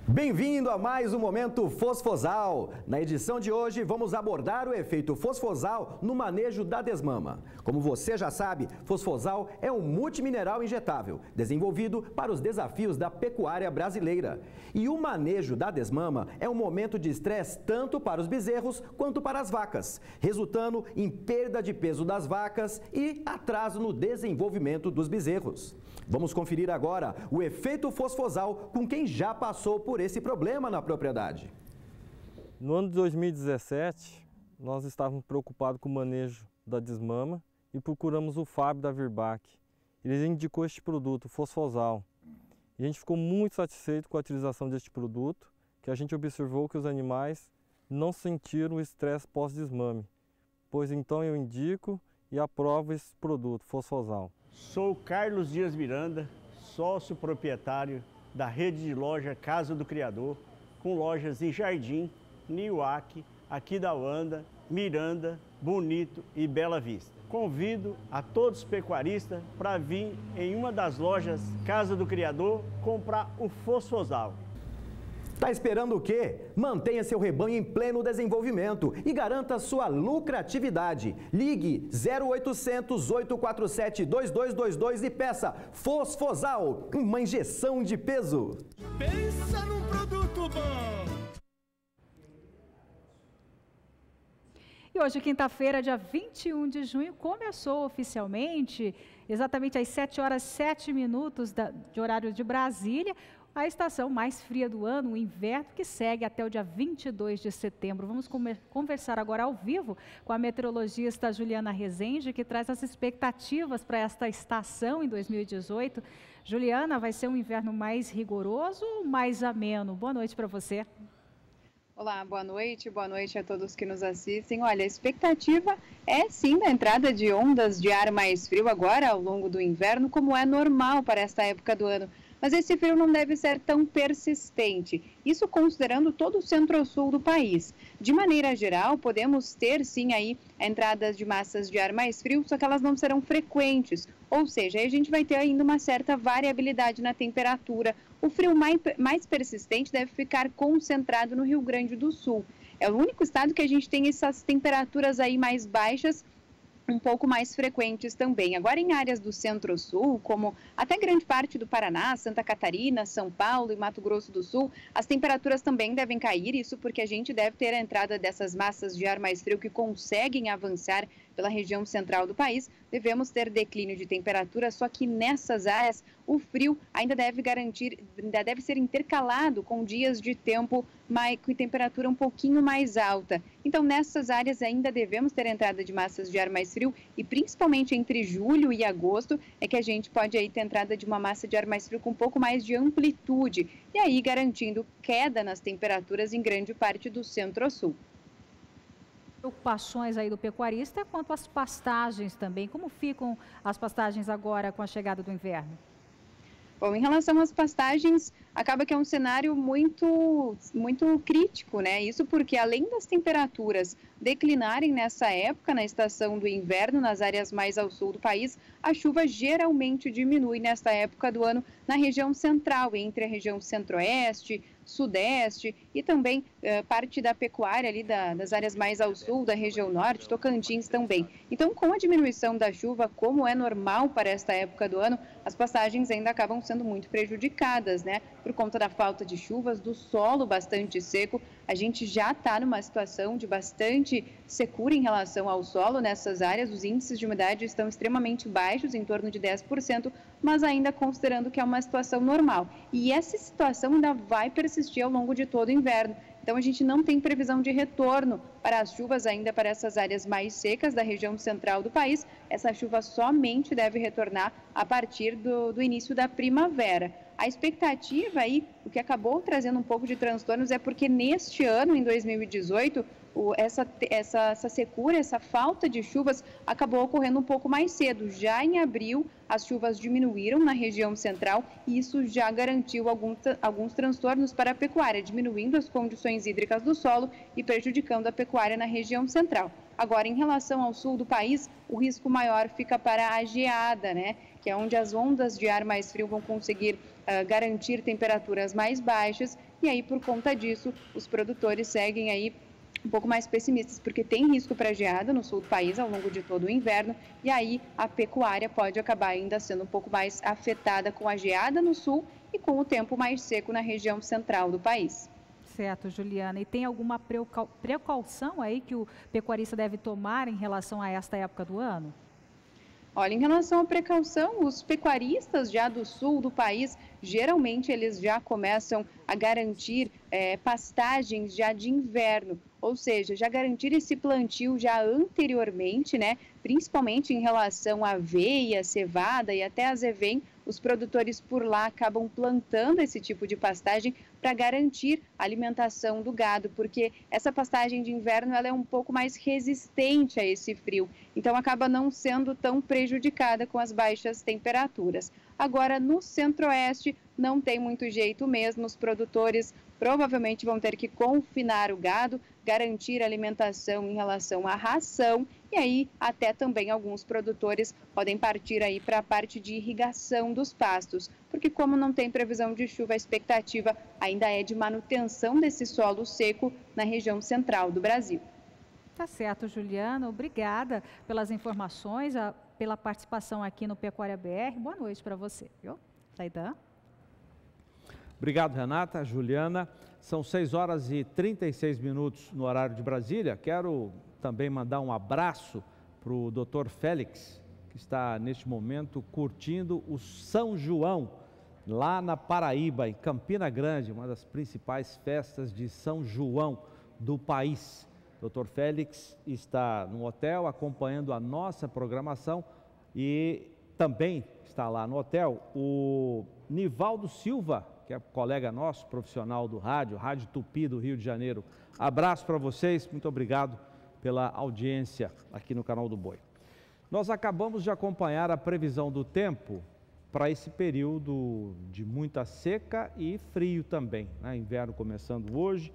Bem-vindo a mais um Momento Fosfosal. Na edição de hoje, vamos abordar o efeito fosfosal no manejo da desmama. Como você já sabe, fosfosal é um multimineral injetável, desenvolvido para os desafios da pecuária brasileira. E o manejo da desmama é um momento de estresse tanto para os bezerros quanto para as vacas, resultando em perda de peso das vacas e atraso no desenvolvimento dos bezerros. Vamos conferir agora o efeito fosfosal com quem já passou por esse problema na propriedade. No ano de 2017, nós estávamos preocupados com o manejo da desmama e procuramos o Fábio da Virbac. Ele indicou este produto, o Fosfosal. E a gente ficou muito satisfeito com a utilização deste produto, que a gente observou que os animais não sentiram o estresse pós-desmame. Pois então eu indico e aprovo esse produto, Fosfosal. Sou Carlos Dias Miranda, sócio proprietário da rede de loja Casa do Criador, com lojas em Jardim, Niuaque, Aquidauana, Miranda, Bonito e Bela Vista. Convido a todos os pecuaristas para vir em uma das lojas Casa do Criador comprar o Fosfosal. Tá esperando o quê? Mantenha seu rebanho em pleno desenvolvimento e garanta sua lucratividade. Ligue 0800 847 2222 e peça Fosfosal, uma injeção de peso. Pensa num produto bom! E hoje, quinta-feira, dia 21 de junho, começou oficialmente, exatamente às 7h07 de horário de Brasília, a estação mais fria do ano, o inverno, que segue até o dia 22 de setembro. Vamos conversar agora ao vivo com a meteorologista Juliana Rezende, que traz as expectativas para esta estação em 2018. Juliana, vai ser um inverno mais rigoroso ou mais ameno? Boa noite para você. Olá, boa noite a todos que nos assistem. Olha, a expectativa é sim da entrada de ondas de ar mais frio agora ao longo do inverno, como é normal para esta época do ano. Mas esse frio não deve ser tão persistente, isso considerando todo o centro-sul do país. De maneira geral, podemos ter sim aí entradas de massas de ar mais frio, só que elas não serão frequentes, ou seja, aí a gente vai ter ainda uma certa variabilidade na temperatura. O frio mais persistente deve ficar concentrado no Rio Grande do Sul. É o único estado que a gente tem essas temperaturas aí mais baixas, um pouco mais frequentes também. Agora, em áreas do Centro-Sul, como até grande parte do Paraná, Santa Catarina, São Paulo e Mato Grosso do Sul, as temperaturas também devem cair, isso porque a gente deve ter a entrada dessas massas de ar mais frio que conseguem avançar pela região central do país. Devemos ter declínio de temperatura, só que nessas áreas o frio ainda deve ser intercalado com dias de tempo com temperatura um pouquinho mais alta. Então, nessas áreas ainda devemos ter entrada de massas de ar mais frio e principalmente entre julho e agosto é que a gente pode aí ter entrada de uma massa de ar mais frio com um pouco mais de amplitude e aí garantindo queda nas temperaturas em grande parte do Centro-Sul. Preocupações aí do pecuarista quanto às pastagens também. Como ficam as pastagens agora com a chegada do inverno? Bom, em relação às pastagens, acaba que é um cenário muito crítico, né? Isso porque além das temperaturas declinarem nessa época, na estação do inverno, nas áreas mais ao sul do país, a chuva geralmente diminui nesta época do ano na região central, entre a região centro-oeste, sudeste e também parte da pecuária ali das áreas mais ao sul, da região norte, Tocantins também. Então, com a diminuição da chuva, como é normal para esta época do ano, as pastagens ainda acabam sendo muito prejudicadas, né? Por conta da falta de chuvas, do solo bastante seco, a gente já está numa situação de bastante secura em relação ao solo nessas áreas. Os índices de umidade estão extremamente baixos, em torno de 10%, mas ainda considerando que é uma situação normal. E essa situação ainda vai persistir ao longo de todo o inverno. Então, a gente não tem previsão de retorno para as chuvas ainda para essas áreas mais secas da região central do país. Essa chuva somente deve retornar a partir do início da primavera. A expectativa aí, o que acabou trazendo um pouco de transtornos é porque neste ano, em 2018, essa secura, essa falta de chuvas acabou ocorrendo um pouco mais cedo. Já em abril, as chuvas diminuíram na região central e isso já garantiu alguns transtornos para a pecuária, diminuindo as condições hídricas do solo e prejudicando a pecuária na região central. Agora, em relação ao sul do país, o risco maior fica para a geada, né? Que é onde as ondas de ar mais frio vão conseguir garantir temperaturas mais baixas, e aí por conta disso os produtores seguem aí um pouco mais pessimistas, porque tem risco para geada no sul do país ao longo de todo o inverno, e aí a pecuária pode acabar ainda sendo um pouco mais afetada com a geada no sul e com o tempo mais seco na região central do país. Certo, Juliana. E tem alguma precaução aí que o pecuarista deve tomar em relação a esta época do ano? Olha, em relação à precaução, os pecuaristas já do sul do país, geralmente eles já começam a garantir pastagens já de inverno, ou seja, já garantir esse plantio já anteriormente, né? Principalmente em relação à aveia, cevada e até azevém, os produtores por lá acabam plantando esse tipo de pastagem para garantir a alimentação do gado, porque essa pastagem de inverno ela é um pouco mais resistente a esse frio, então acaba não sendo tão prejudicada com as baixas temperaturas. Agora, no centro-oeste, não tem muito jeito mesmo, os produtores provavelmente vão ter que confinar o gado, garantir alimentação em relação à ração, e aí até também alguns produtores podem partir aí para a parte de irrigação dos pastos, porque como não tem previsão de chuva, a expectativa ainda é de manutenção desse solo seco na região central do Brasil. Tá certo, Juliana. Obrigada pelas informações, pela participação aqui no Pecuária BR. Boa noite para você, viu? Zaidan? Obrigado, Renata, Juliana. São 6 horas e 36 minutos no horário de Brasília. Quero também mandar um abraço para o Dr. Félix, que está neste momento curtindo o São João, lá na Paraíba, em Campina Grande, uma das principais festas de São João do país. Dr. Félix está no hotel acompanhando a nossa programação e também está lá no hotel o Nivaldo Silva, que é colega nosso, profissional do rádio, Rádio Tupi do Rio de Janeiro. Abraço para vocês, muito obrigado pela audiência aqui no Canal do Boi. Nós acabamos de acompanhar a previsão do tempo para esse período de muita seca e frio também, né? Inverno começando hoje.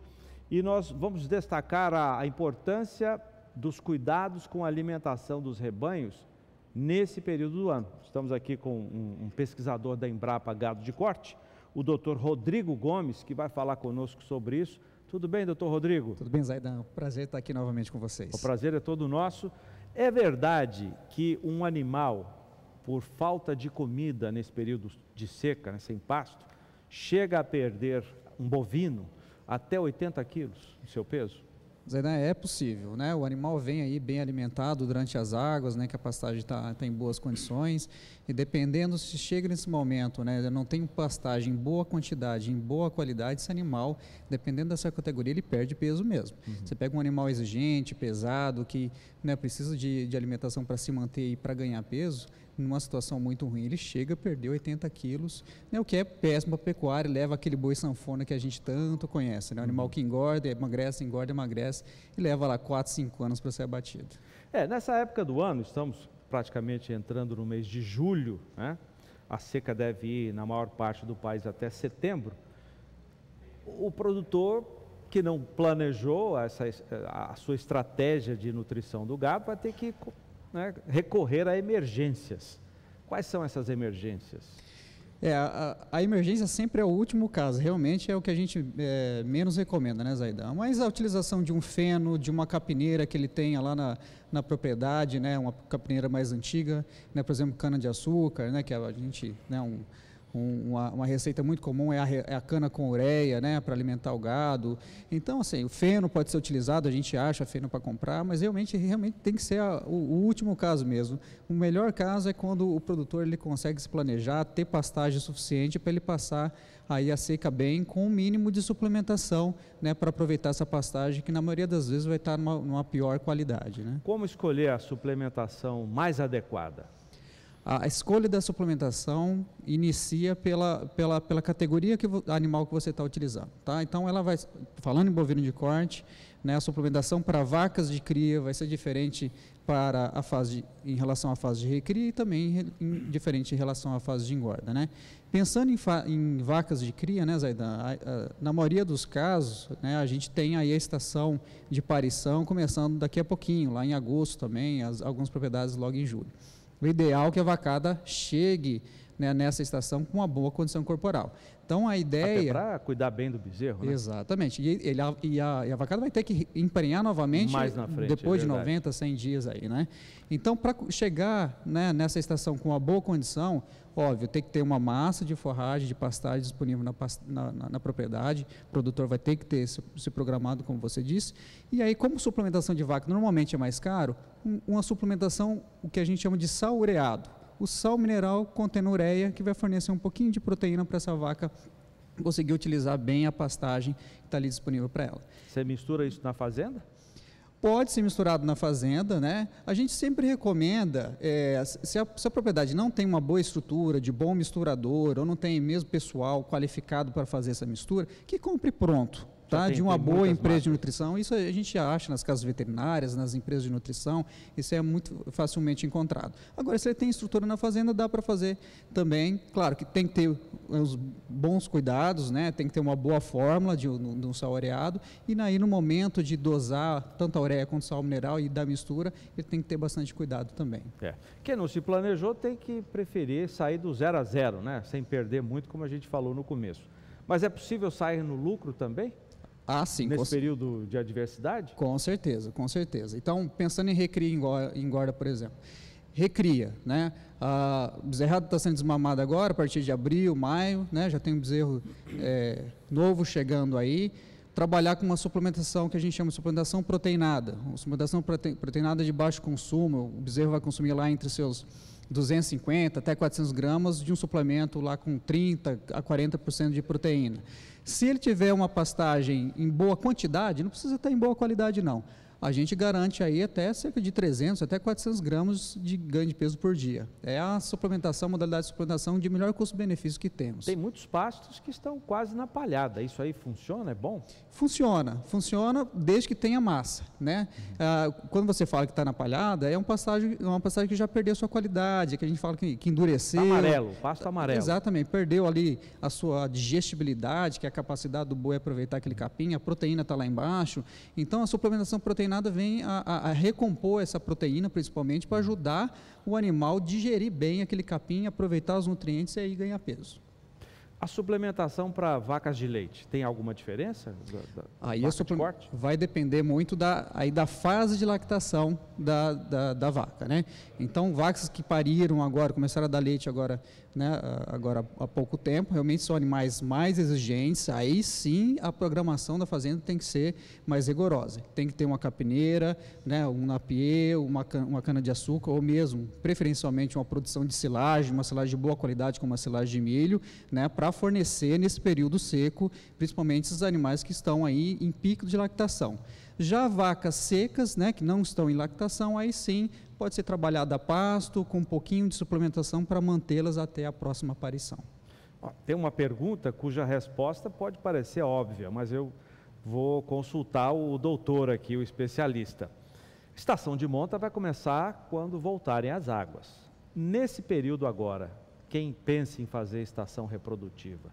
E nós vamos destacar a importância dos cuidados com a alimentação dos rebanhos nesse período do ano. Estamos aqui com um pesquisador da Embrapa Gado de Corte, o Dr. Rodrigo Gomes, que vai falar conosco sobre isso. Tudo bem, doutor Rodrigo? Tudo bem, Zaidan. Prazer estar aqui novamente com vocês. O prazer é todo nosso. É verdade que um animal, por falta de comida nesse período de seca, né, sem pasto, chega a perder um bovino até 80 quilos no seu peso? Zaidan, é possível, né? O animal vem aí bem alimentado durante as águas, né? Que a pastagem está em boas condições, e dependendo se chega nesse momento, né? Não tem pastagem em boa quantidade, em boa qualidade, esse animal, dependendo dessa categoria, ele perde peso mesmo. Você pega um animal exigente, pesado, que, né, precisa de alimentação para se manter e para ganhar peso, numa situação muito ruim, ele chega a perder 80 quilos, né, o que é péssimo para a pecuária, leva aquele boi sanfona que a gente tanto conhece, né, um animal que engorda, emagrece, e leva lá 4, 5 anos para ser abatido. Nessa época do ano, estamos praticamente entrando no mês de julho, né? A seca deve ir na maior parte do país até setembro. O produtor que não planejou a sua estratégia de nutrição do gado vai ter que, né, recorrer a emergências. Quais são essas emergências? A emergência sempre é o último caso, realmente é o que a gente menos recomenda, né, Zaidan? Mas a utilização de um feno, de uma capineira que ele tenha lá na propriedade, né, uma capineira mais antiga, né, por exemplo, cana-de-açúcar, né, que a gente, né, uma receita muito comum é a cana com ureia, né, para alimentar o gado. Então, assim, o feno pode ser utilizado, a gente acha feno para comprar, mas realmente tem que ser o último caso mesmo. O melhor caso é quando o produtor ele consegue se planejar, ter pastagem suficiente para ele passar aí a seca bem, com o mínimo de suplementação, né, para aproveitar essa pastagem, que na maioria das vezes vai estar numa pior qualidade, né? Como escolher a suplementação mais adequada? A escolha da suplementação inicia pela categoria animal que você está utilizando, tá? Então, ela vai, falando em bovino de corte, né, a suplementação para vacas de cria vai ser diferente para em relação à fase de recria e também diferente em relação à fase de engorda, né? Pensando em vacas de cria, né, Zaidan, na maioria dos casos, né, a gente tem aí a estação de parição começando daqui a pouquinho, lá em agosto também, algumas propriedades logo em julho. O ideal é que a vacada chegue né, nessa estação com uma boa condição corporal. Então, a ideia... Até para cuidar bem do bezerro, né? Exatamente. E a vacada vai ter que emprenhar novamente mais na frente, depois de 90, 100 dias aí, né? Então, para chegar, né, nessa estação com uma boa condição, óbvio, tem que ter uma massa de forragem, de pastagem disponível na propriedade, o produtor vai ter que ter se programado, como você disse, e aí, como suplementação de vaca normalmente é mais caro, uma suplementação, o que a gente chama de sal ureado. O sal mineral contém ureia, que vai fornecer um pouquinho de proteína para essa vaca conseguir utilizar bem a pastagem que está ali disponível para ela. Você mistura isso na fazenda? Pode ser misturado na fazenda, né? A gente sempre recomenda, se a propriedade não tem uma boa estrutura, de bom misturador, ou não tem mesmo pessoal qualificado para fazer essa mistura, que compre pronto. Tá? De uma boa empresa de nutrição, isso a gente acha nas casas veterinárias, nas empresas de nutrição, isso é muito facilmente encontrado. Agora, se ele tem estrutura na fazenda, dá para fazer também, claro que tem que ter os bons cuidados, né? Tem que ter uma boa fórmula de um sal ureado, e aí no momento de dosar tanto a ureia quanto o sal mineral e da mistura, ele tem que ter bastante cuidado também. Quem não se planejou tem que preferir sair do 0 a 0, né? Sem perder muito, como a gente falou no começo. Mas é possível sair no lucro também? Ah, sim. Nesse período de adversidade? Com certeza, com certeza. Então, pensando em recria e engorda, por exemplo. Recria, né? O bezerrado está sendo desmamado agora, a partir de abril, maio, né? Já tem um bezerro novo chegando aí. Trabalhar com uma suplementação que a gente chama de suplementação proteinada. Uma suplementação proteinada de baixo consumo, o bezerro vai consumir lá entre seus 250 até 400 gramas de um suplemento lá com 30% a 40% de proteína. Se ele tiver uma pastagem em boa quantidade, não precisa estar em boa qualidade não, a gente garante aí até cerca de 300 até 400 gramas de ganho de peso por dia. É a suplementação, a modalidade de suplementação de melhor custo-benefício que temos. Tem muitos pastos que estão quase na palhada. Isso aí funciona? É bom? Funciona desde que tenha massa, né? Quando você fala que está na palhada, é uma pastagem que já perdeu sua qualidade, que a gente fala que endureceu. Amarelo, pasto amarelo. Exatamente, perdeu ali a sua digestibilidade, que é a capacidade do boi aproveitar aquele capim, a proteína está lá embaixo. Então, a suplementação proteinada vem a recompor essa proteína, principalmente, para ajudar o animal a digerir bem aquele capim, aproveitar os nutrientes e aí ganhar peso. A suplementação para vacas de leite, tem alguma diferença? Aí vai depender muito da fase de lactação da vaca, né? Então, vacas que pariram agora, começaram a dar leite agora, né, agora há pouco tempo, realmente são animais mais exigentes, aí sim a programação da fazenda tem que ser mais rigorosa. Tem que ter uma capineira, né, um napier, uma cana de açúcar, ou mesmo, preferencialmente, uma produção de silagem, uma silagem de boa qualidade, como uma silagem de milho, né, para fornecer nesse período seco, principalmente esses animais que estão aí em pico de lactação. Já vacas secas, né, que não estão em lactação, aí sim pode ser trabalhada a pasto com um pouquinho de suplementação para mantê-las até a próxima aparição. Tem uma pergunta cuja resposta pode parecer óbvia, mas eu vou consultar o doutor aqui, o especialista. Estação de monta vai começar quando voltarem as águas. Nesse período agora, quem pensa em fazer estação reprodutiva,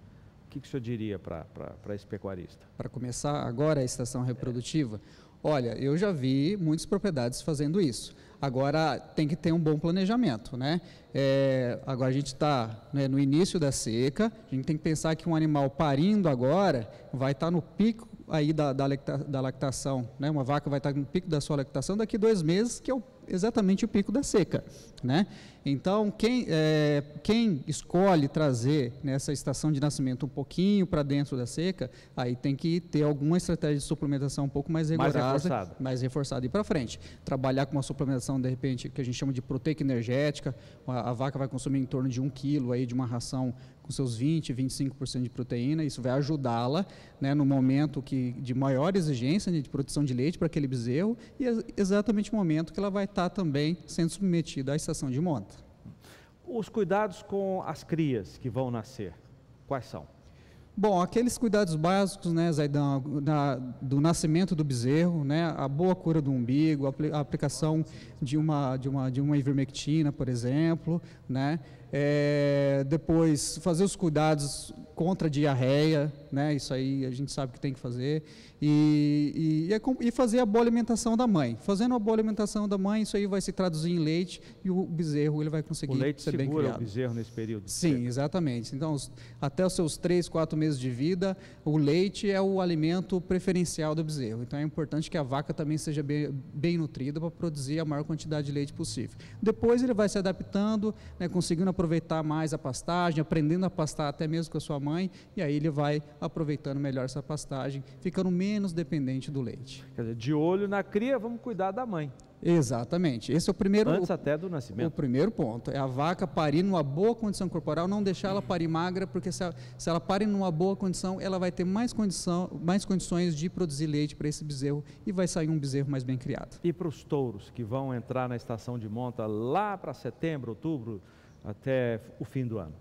o que o senhor diria para esse pecuarista? Para começar agora a estação reprodutiva? Olha, eu já vi muitas propriedades fazendo isso. Agora tem que ter um bom planejamento, né? Agora a gente está, né, no início da seca, a gente tem que pensar que um animal parindo agora vai estar no pico aí da lactação, né? Uma vaca vai estar no pico da sua lactação daqui 2 meses, que é exatamente o pico da seca, né? Então, quem escolhe trazer nessa estação de nascimento um pouquinho para dentro da seca, aí tem que ter alguma estratégia de suplementação um pouco mais rigorosa, mais reforçada e para frente. Trabalhar com uma suplementação, de repente, que a gente chama de proteica energética, a vaca vai consumir em torno de 1 quilo aí de uma ração com seus 20, 25% de proteína, isso vai ajudá-la, né, no momento de maior exigência, né, de produção de leite para aquele bezerro, e é exatamente o momento que ela vai estar também sendo submetida à estação de monta. Os cuidados com as crias que vão nascer, quais são? Bom, aqueles cuidados básicos, né, Zaidão, do nascimento do bezerro, né, a boa cura do umbigo, a aplicação de uma ivermectina, por exemplo, né, Depois, fazer os cuidados contra a diarreia, né? Isso aí a gente sabe que tem que fazer. E fazer a boa alimentação da mãe. Fazendo a boa alimentação da mãe, isso aí vai se traduzir em leite e o bezerro ele vai conseguir ser bem criado. O leite segura o bezerro nesse período? Sim, exatamente. Então, até os seus 3, 4 meses de vida, o leite é o alimento preferencial do bezerro. Então, é importante que a vaca também seja bem nutrida para produzir a maior quantidade de leite possível. Depois, ele vai se adaptando, né, conseguindo aproveitar mais a pastagem, aprendendo a pastar até mesmo com a sua mãe, e aí ele vai aproveitando melhor essa pastagem, ficando menos dependente do leite. Quer dizer, de olho na cria, vamos cuidar da mãe. Exatamente. Esse é o primeiro... Antes até do nascimento. O primeiro ponto é a vaca parir numa boa condição corporal, não deixar ela parir magra, porque se ela parir numa boa condição, ela vai ter mais condições de produzir leite para esse bezerro e vai sair um bezerro mais bem criado. E para os touros que vão entrar na estação de monta lá para setembro, outubro, até o fim do ano?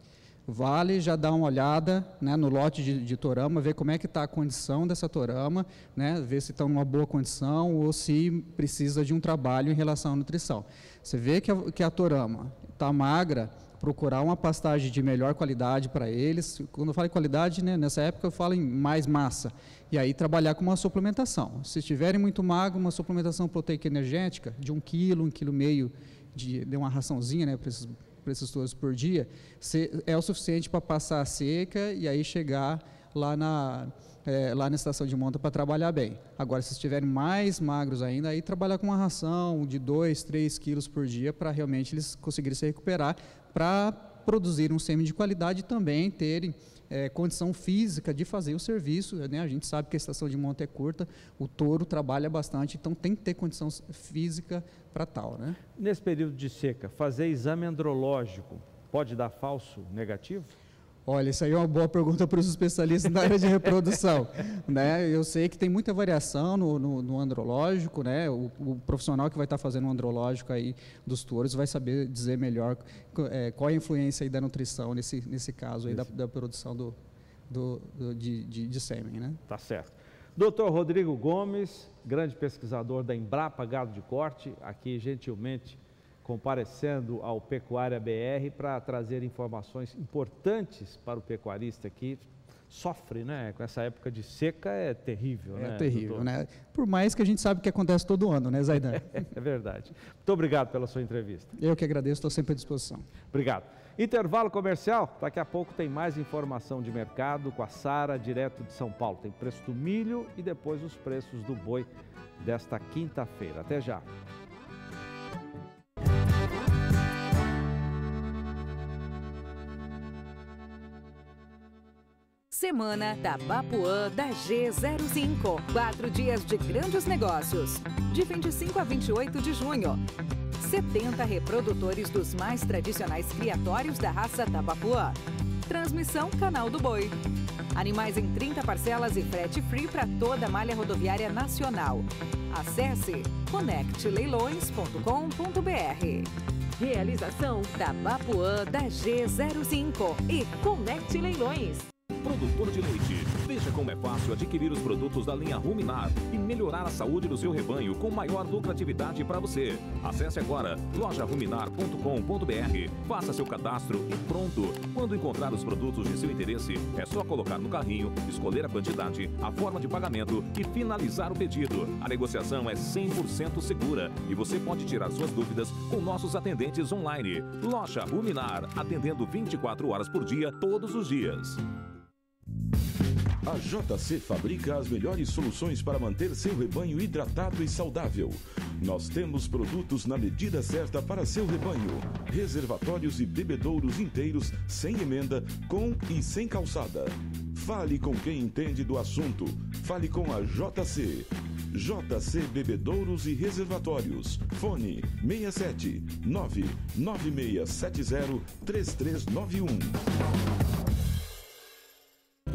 Vale já dar uma olhada, né, no lote de torama, ver como é que está a condição dessa torama, né, ver se está numa boa condição ou se precisa de um trabalho em relação à nutrição. Você vê que a torama está magra, procurar uma pastagem de melhor qualidade para eles. Quando eu falo em qualidade, né, nessa época eu falo em mais massa. E aí trabalhar com uma suplementação. Se estiverem muito magro, uma suplementação proteica energética de 1 kg, 1,5 kg de uma raçãozinha, né, para esses touros por dia, é o suficiente para passar a seca e aí chegar lá na estação de monta para trabalhar bem. Agora, se estiverem mais magros ainda, aí trabalhar com uma ração de 2, 3 quilos por dia para realmente eles conseguirem se recuperar, para produzir um sêmen de qualidade e também terem condição física de fazer o serviço, né? A gente sabe que a estação de monta é curta, o touro trabalha bastante, então tem que ter condição física para tal, né? Nesse período de seca, fazer exame andrológico pode dar falso negativo? Olha, isso aí é uma boa pergunta para os especialistas na área de reprodução, né? Eu sei que tem muita variação no andrológico, né? O profissional que vai estar fazendo o andrológico aí dos touros vai saber dizer melhor qual é a influência aí da nutrição nesse caso aí da produção de sêmen, né? Tá certo. Dr. Rodrigo Gomes, grande pesquisador da Embrapa Gado de Corte, aqui gentilmente comparecendo ao Pecuária BR para trazer informações importantes para o pecuarista que sofre, né? Com essa época de seca é terrível, né? É terrível, né? Por mais que a gente sabe que acontece todo ano, né, Zaidan? É verdade. Muito obrigado pela sua entrevista. Eu que agradeço, estou sempre à disposição. Obrigado. Intervalo comercial, daqui a pouco tem mais informação de mercado com a Sara, direto de São Paulo. Tem preço do milho e depois os preços do boi desta quinta-feira. Até já. Semana da Bapuã da G05. 4 dias de grandes negócios. De 25 a 28 de junho. 70 reprodutores dos mais tradicionais criatórios da raça Tabapuã. Transmissão Canal do Boi. Animais em 30 parcelas e frete free para toda a malha rodoviária nacional. Acesse conectleilões.com.br. Realização da Bapuã da G05 e Conecte Leilões. Produtor de leite, veja como é fácil adquirir os produtos da linha Ruminar e melhorar a saúde do seu rebanho com maior lucratividade para você. Acesse agora lojaruminar.com.br, faça seu cadastro e pronto. Quando encontrar os produtos de seu interesse, é só colocar no carrinho, escolher a quantidade, a forma de pagamento e finalizar o pedido. A negociação é 100% segura e você pode tirar suas dúvidas com nossos atendentes online. Loja Ruminar, atendendo 24 horas por dia, todos os dias. A JC fabrica as melhores soluções para manter seu rebanho hidratado e saudável. Nós temos produtos na medida certa para seu rebanho. Reservatórios e bebedouros inteiros, sem emenda, com e sem calçada. Fale com quem entende do assunto. Fale com a JC. JC Bebedouros e Reservatórios. Fone 67 99670 3391.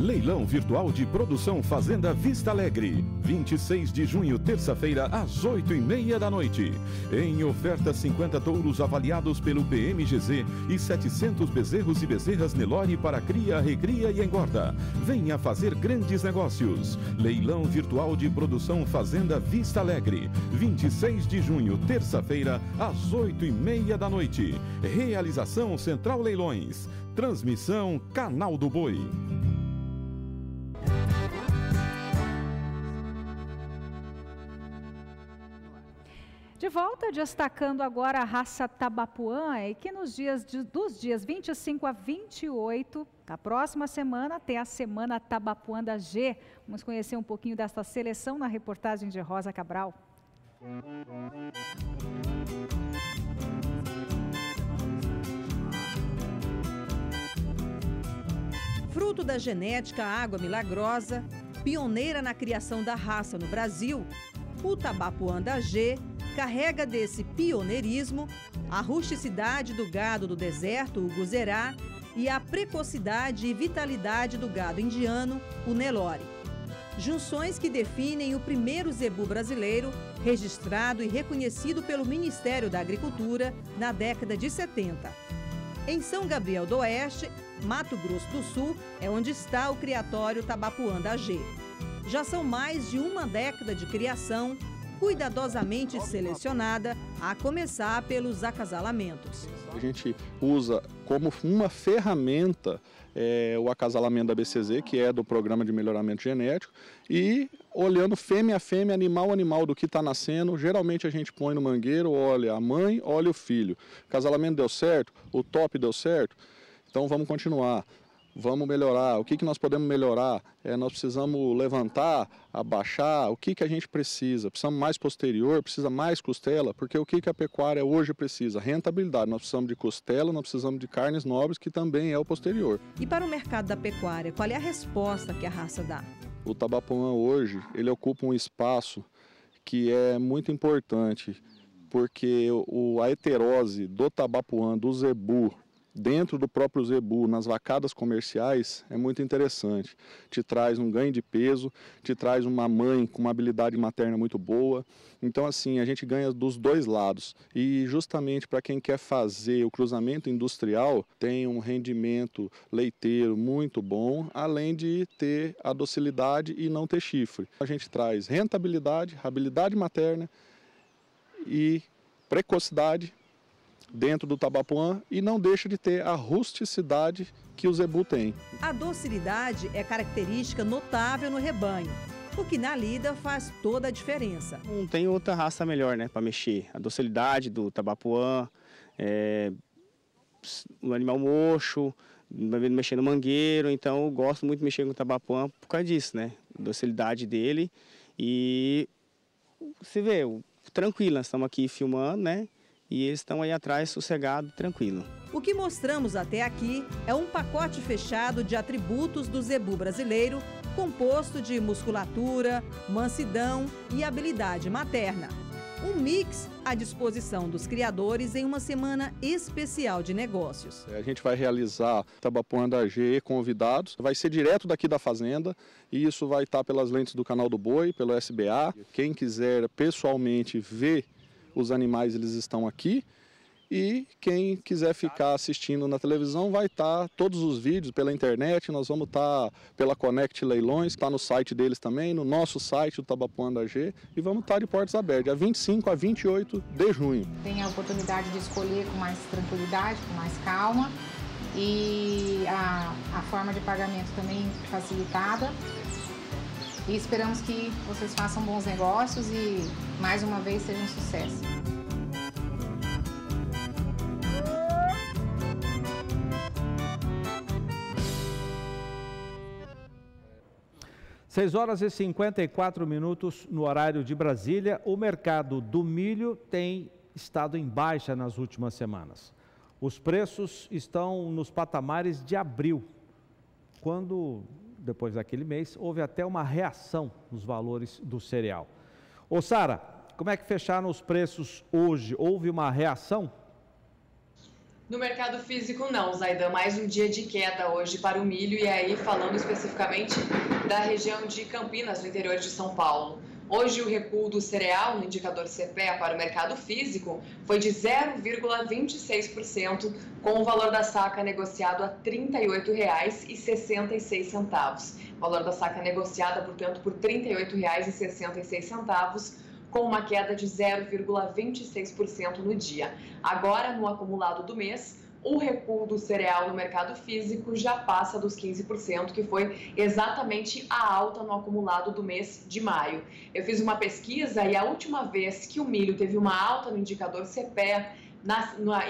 Leilão virtual de produção Fazenda Vista Alegre. 26 de junho, terça-feira, às 8h30 da noite. Em oferta, 50 touros avaliados pelo PMGZ e 700 bezerros e bezerras Nelore para cria, recria e engorda. Venha fazer grandes negócios. Leilão virtual de produção Fazenda Vista Alegre. 26 de junho, terça-feira, às 8h30 da noite. Realização Central Leilões. Transmissão Canal do Boi. De volta, destacando agora a raça Tabapuã, e que dos dias 25 a 28, da próxima semana, tem a Semana Tabapuã da G. Vamos conhecer um pouquinho dessa seleção na reportagem de Rosa Cabral. Fruto da genética Água Milagrosa, pioneira na criação da raça no Brasil, o Tabapuã da G carrega desse pioneirismo a rusticidade do gado do deserto, o Guzerá, e a precocidade e vitalidade do gado indiano, o Nelore. Junções que definem o primeiro zebu brasileiro registrado e reconhecido pelo Ministério da Agricultura na década de 70. Em São Gabriel do Oeste, Mato Grosso do Sul, é onde está o criatório Tabapuã da G. Já são mais de uma década de criação, cuidadosamente selecionada, a começar pelos acasalamentos. A gente usa como uma ferramenta o acasalamento da BCZ, que é do Programa de Melhoramento Genético, e olhando fêmea a fêmea, animal a animal do que está nascendo, geralmente a gente põe no mangueiro, olha a mãe, olha o filho. O acasalamento deu certo, o top deu certo, então vamos continuar. Vamos melhorar. O que nós podemos melhorar? Nós precisamos levantar, abaixar. O que a gente precisa? Precisamos mais posterior, precisa mais costela, porque o que a pecuária hoje precisa? Rentabilidade. Nós precisamos de costela, nós precisamos de carnes nobres, que também é o posterior. E para o mercado da pecuária, qual é a resposta que a raça dá? O Tabapuã hoje, ele ocupa um espaço que é muito importante, porque a heterose do Tabapuã, do zebu, dentro do próprio zebu, nas vacadas comerciais, é muito interessante. Te traz um ganho de peso, te traz uma mãe com uma habilidade materna muito boa. Então, assim, a gente ganha dos dois lados. E justamente para quem quer fazer o cruzamento industrial, tem um rendimento leiteiro muito bom, além de ter a docilidade e não ter chifre. A gente traz rentabilidade, habilidade materna e precocidade dentro do Tabapuã, e não deixa de ter a rusticidade que o zebu tem. A docilidade é característica notável no rebanho, o que na lida faz toda a diferença. Não tem outra raça melhor, né, para mexer. A docilidade do Tabapuã, o animal mocho, mexer no mangueiro, então eu gosto muito de mexer com o Tabapuã por causa disso, né, a docilidade dele. E você vê, tranquilo, nós estamos aqui filmando, né, e eles estão aí atrás, sossegado, tranquilo. O que mostramos até aqui é um pacote fechado de atributos do zebu brasileiro, composto de musculatura, mansidão e habilidade materna. Um mix à disposição dos criadores em uma semana especial de negócios. A gente vai realizar Tabapuã da G convidados, vai ser direto daqui da fazenda, e isso vai estar pelas lentes do Canal do Boi, pelo SBA. Quem quiser pessoalmente ver os animais, eles estão aqui, e quem quiser ficar assistindo na televisão vai estar todos os vídeos pela internet. Nós vamos estar pela Connect Leilões, está no site deles também, no nosso site do Tabapuã da G, e vamos estar de portas abertas, de 25 a 28 de junho. Tem a oportunidade de escolher com mais tranquilidade, com mais calma, e a forma de pagamento também facilitada. E esperamos que vocês façam bons negócios e, mais uma vez, seja um sucesso. Seis horas e 54 minutos no horário de Brasília. O mercado do milho tem estado em baixa nas últimas semanas. Os preços estão nos patamares de abril, quando, depois daquele mês, houve até uma reação nos valores do cereal. Ô Sara, como é que fecharam os preços hoje? Houve uma reação? No mercado físico não, Zaidan, mais um dia de queda hoje para o milho e aí falando especificamente da região de Campinas, no interior de São Paulo. Hoje o recuo do cereal no indicador CPEA para o mercado físico foi de 0,26%, com o valor da saca negociado a R$ 38,66. O valor da saca negociada, portanto, por R$ 38,66, com uma queda de 0,26% no dia. Agora, no acumulado do mês, o recuo do cereal no mercado físico já passa dos 15%, que foi exatamente a alta no acumulado do mês de maio. Eu fiz uma pesquisa e a última vez que o milho teve uma alta no indicador CPEA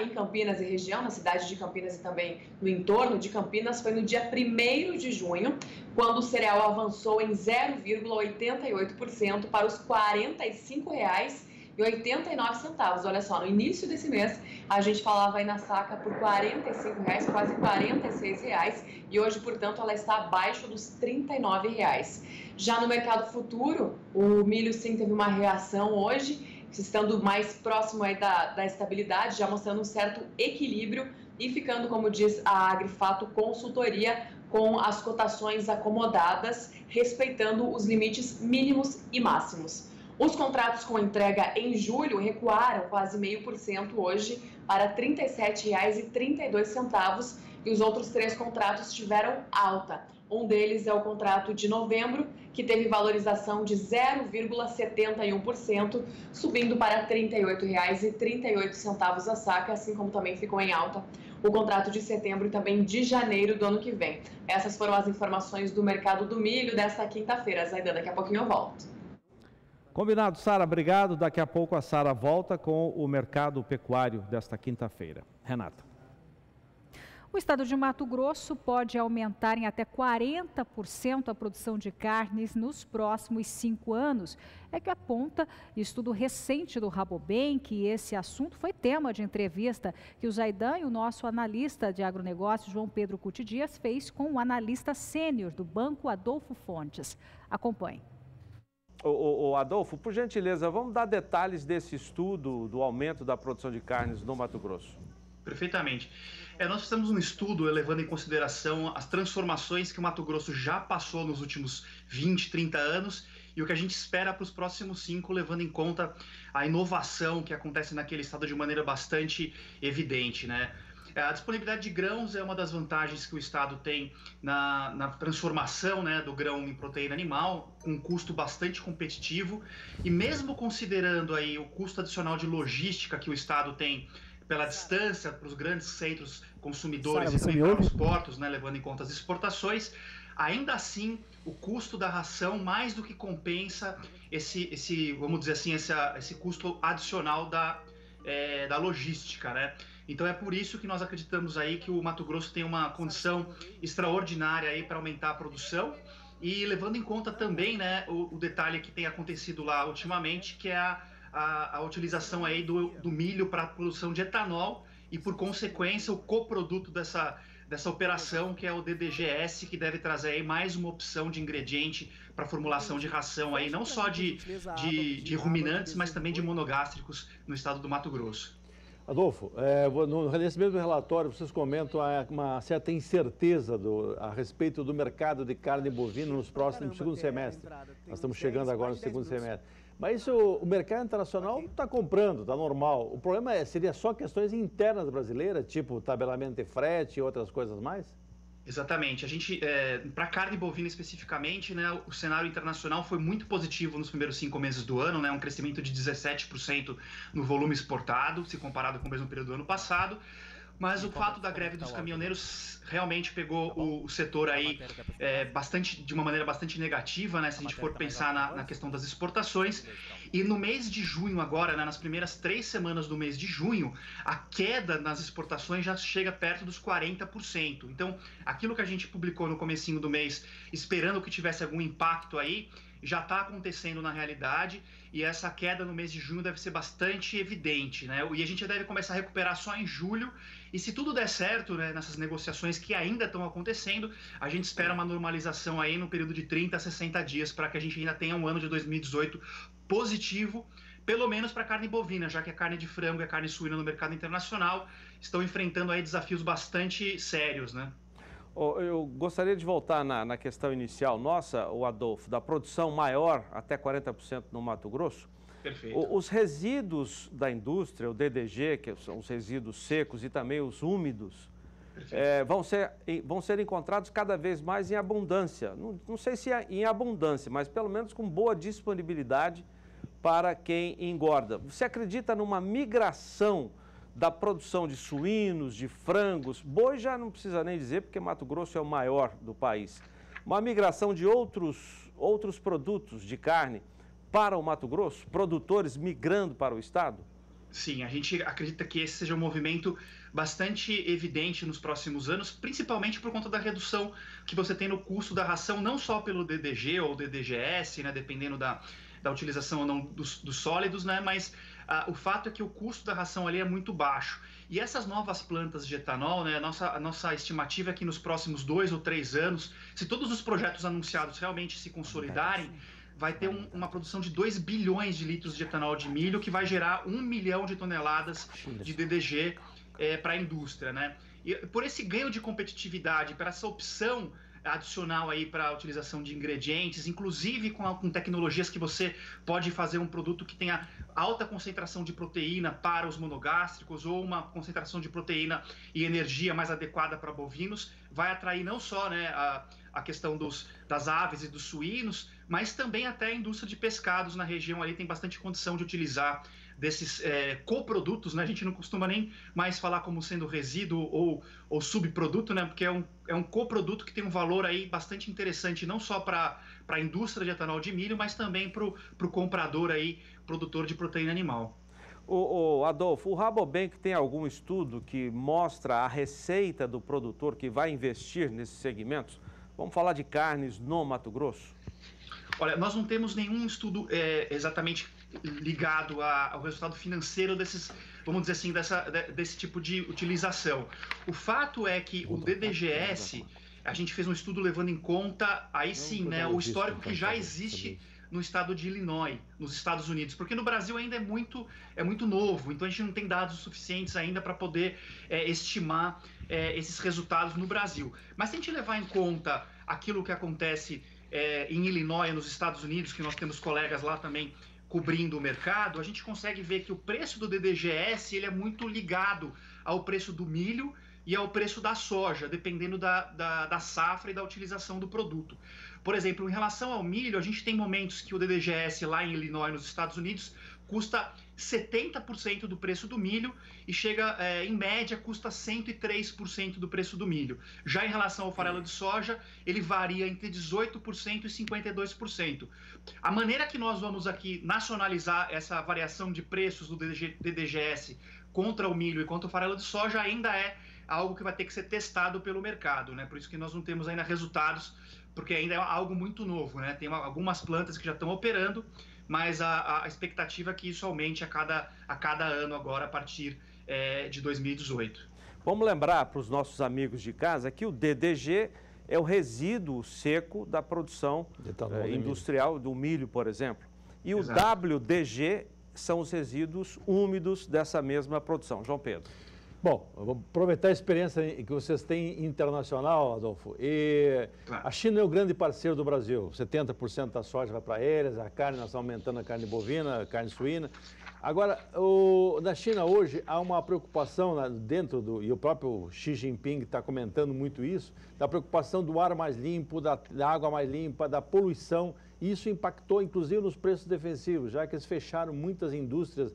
em Campinas e região, na cidade de Campinas e também no entorno de Campinas, foi no dia 1º de junho, quando o cereal avançou em 0,88% para os R$ 45,89. Olha só, no início desse mês, a gente falava aí na saca por R$ 45,00, quase R$ 46,00, e hoje, portanto, ela está abaixo dos R$ 39,00. Já no mercado futuro, o milho sim teve uma reação hoje, estando mais próximo aí da estabilidade, já mostrando um certo equilíbrio e ficando, como diz a Agrifato Consultoria, com as cotações acomodadas, respeitando os limites mínimos e máximos. Os contratos com entrega em julho recuaram quase 0,5% hoje para R$ 37,32 e os outros 3 contratos tiveram alta. Um deles é o contrato de novembro, que teve valorização de 0,71%, subindo para R$ 38,38 a saca, assim como também ficou em alta o contrato de setembro e também de janeiro do ano que vem. Essas foram as informações do mercado do milho desta quinta-feira. Zaidan, daqui a pouquinho eu volto. Combinado, Sara, obrigado. Daqui a pouco a Sara volta com o mercado pecuário desta quinta-feira. Renata. O estado de Mato Grosso pode aumentar em até 40% a produção de carnes nos próximos 5 anos. É que aponta estudo recente do Rabobank, e esse assunto foi tema de entrevista que o Zaidan e o nosso analista de agronegócio, João Pedro Cuti Dias, fez com o analista sênior do Banco Adolfo Fontes. Acompanhe. Adolfo, por gentileza, vamos dar detalhes desse estudo do aumento da produção de carnes no Mato Grosso. Perfeitamente. Nós fizemos um estudo levando em consideração as transformações que o Mato Grosso já passou nos últimos 20, 30 anos e o que a gente espera para os próximos 5, levando em conta a inovação que acontece naquele estado de maneira bastante evidente, né? A disponibilidade de grãos é uma das vantagens que o estado tem na transformação, né, do grão em proteína animal, com um custo bastante competitivo, e mesmo considerando aí o custo adicional de logística que o estado tem pela distância para os grandes centros consumidores e também para os portos, né, levando em conta as exportações, ainda assim o custo da ração mais do que compensa vamos dizer assim, esse custo adicional da logística, né? Então é por isso que nós acreditamos aí que o Mato Grosso tem uma condição extraordinária aí para aumentar a produção, e levando em conta também, né, o detalhe que tem acontecido lá ultimamente, que é a utilização aí do milho para a produção de etanol e, por consequência, o coproduto dessa operação, que é o DDGS, que deve trazer aí mais uma opção de ingrediente para a formulação de ração aí, não só de ruminantes, mas também de monogástricos no estado do Mato Grosso. Adolfo, nesse mesmo relatório vocês comentam uma certa incerteza a respeito do mercado de carne bovina no segundo semestre. Nós estamos chegando agora no segundo semestre. Mas o mercado internacional está comprando, está normal. O problema seria só questões internas brasileiras, tipo tabelamento de frete e outras coisas mais? Exatamente. A gente, para carne bovina especificamente, né, o cenário internacional foi muito positivo nos primeiros 5 meses do ano, né, um crescimento de 17% no volume exportado, se comparado com o mesmo período do ano passado. Mas o fato da greve dos caminhoneiros realmente pegou o setor aí de uma maneira bastante negativa, né? Se a gente for pensar na questão das exportações. E no mês de junho agora, né, nas primeiras 3 semanas do mês de junho, a queda nas exportações já chega perto dos 40%. Então, aquilo que a gente publicou no comecinho do mês, esperando que tivesse algum impacto aí, já está acontecendo na realidade, e essa queda no mês de junho deve ser bastante evidente, né? E a gente deve começar a recuperar só em julho, e se tudo der certo, né, nessas negociações que ainda estão acontecendo, a gente espera uma normalização aí no período de 30 a 60 dias, para que a gente ainda tenha um ano de 2018 positivo pelo menos para a carne bovina, já que a carne de frango e a carne suína no mercado internacional estão enfrentando aí desafios bastante sérios, né? Eu gostaria de voltar na questão inicial nossa, o Adolfo, da produção maior, até 40% no Mato Grosso. Perfeito. Os resíduos da indústria, o DDG, que são os resíduos secos, e também os úmidos, vão ser encontrados cada vez mais em abundância. Não sei se é em abundância, mas pelo menos com boa disponibilidade para quem engorda. Você acredita numa migração da produção de suínos, de frangos? Boi já não precisa nem dizer, porque Mato Grosso é o maior do país. Uma migração de outros produtos de carne para o Mato Grosso? Produtores migrando para o estado? Sim, a gente acredita que esse seja um movimento bastante evidente nos próximos anos, principalmente por conta da redução que você tem no custo da ração, não só pelo DDG ou DDGS, né, dependendo da utilização ou não dos sólidos, né, mas o fato é que o custo da ração ali é muito baixo. E essas novas plantas de etanol, né, a nossa estimativa é que nos próximos 2 ou 3 anos, se todos os projetos anunciados realmente se consolidarem, vai ter uma produção de 2 bilhões de litros de etanol de milho, que vai gerar 1 milhão de toneladas de DDG para a indústria, né? E por esse ganho de competitividade, por essa opção adicional aí para a utilização de ingredientes, inclusive com tecnologias que você pode fazer um produto que tenha alta concentração de proteína para os monogástricos ou uma concentração de proteína e energia mais adequada para bovinos, vai atrair não só, né, a questão das aves e dos suínos, mas também até a indústria de pescados na região ali tem bastante condição de utilizar desses coprodutos, né? A gente não costuma nem mais falar como sendo resíduo ou subproduto, né? Porque é um coproduto que tem um valor aí bastante interessante, não só para a indústria de etanol de milho, mas também para o comprador aí, produtor de proteína animal. Adolfo, o Rabobank tem algum estudo que mostra a receita do produtor que vai investir nesses segmentos? Vamos falar de carnes no Mato Grosso? Olha, nós não temos nenhum estudo exatamente ligado ao resultado financeiro desses, vamos dizer assim, desse tipo de utilização. O fato é que o DDGS, a gente fez um estudo levando em conta, aí sim, né, o histórico que já existe no estado de Illinois, nos Estados Unidos, porque no Brasil ainda é muito novo, então a gente não tem dados suficientes ainda para poder estimar esses resultados no Brasil. Mas se a gente levar em conta aquilo que acontece em Illinois, nos Estados Unidos, que nós temos colegas lá também cobrindo o mercado, a gente consegue ver que o preço do DDGS ele é muito ligado ao preço do milho e ao preço da soja, dependendo da safra e da utilização do produto. Por exemplo, em relação ao milho, a gente tem momentos que o DDGS lá em Illinois, nos Estados Unidos, custa 70% do preço do milho e chega, em média, custa 103% do preço do milho. Já em relação ao farelo de soja, ele varia entre 18% e 52%. A maneira que nós vamos aqui nacionalizar essa variação de preços do DDGS contra o milho e contra o farelo de soja ainda é algo que vai ter que ser testado pelo mercado, né? Por isso que nós não temos ainda resultados, porque ainda é algo muito novo, né? Tem algumas plantas que já estão operando, mas a expectativa é que isso aumente a cada ano agora, a partir de 2018. Vamos lembrar para os nossos amigos de casa que o DDG é o resíduo seco da produção industrial do milho, por exemplo. E o WDG são os resíduos úmidos dessa mesma produção. João Pedro. Bom, eu vou aproveitar a experiência que vocês têm internacional, Adolfo. E a China é o grande parceiro do Brasil. 70% da soja vai para eles, a carne, nós estamos aumentando a carne bovina, a carne suína. Agora, na China hoje há uma preocupação e o próprio Xi Jinping está comentando muito isso, da preocupação do ar mais limpo, da água mais limpa, da poluição. E isso impactou, inclusive, nos preços defensivos, já que eles fecharam muitas indústrias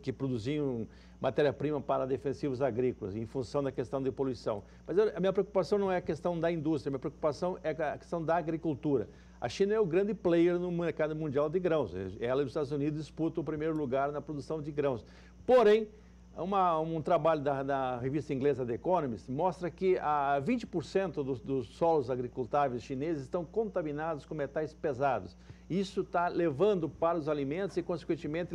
que produziam matéria-prima para defensivos agrícolas, em função da questão de poluição. Mas a minha preocupação não é a questão da indústria, a minha preocupação é a questão da agricultura. A China é o grande player no mercado mundial de grãos. Ela e os Estados Unidos disputam o primeiro lugar na produção de grãos. Porém, um trabalho da revista inglesa The Economist mostra que 20% dos solos agricultáveis chineses estão contaminados com metais pesados. Isso está levando para os alimentos e, consequentemente,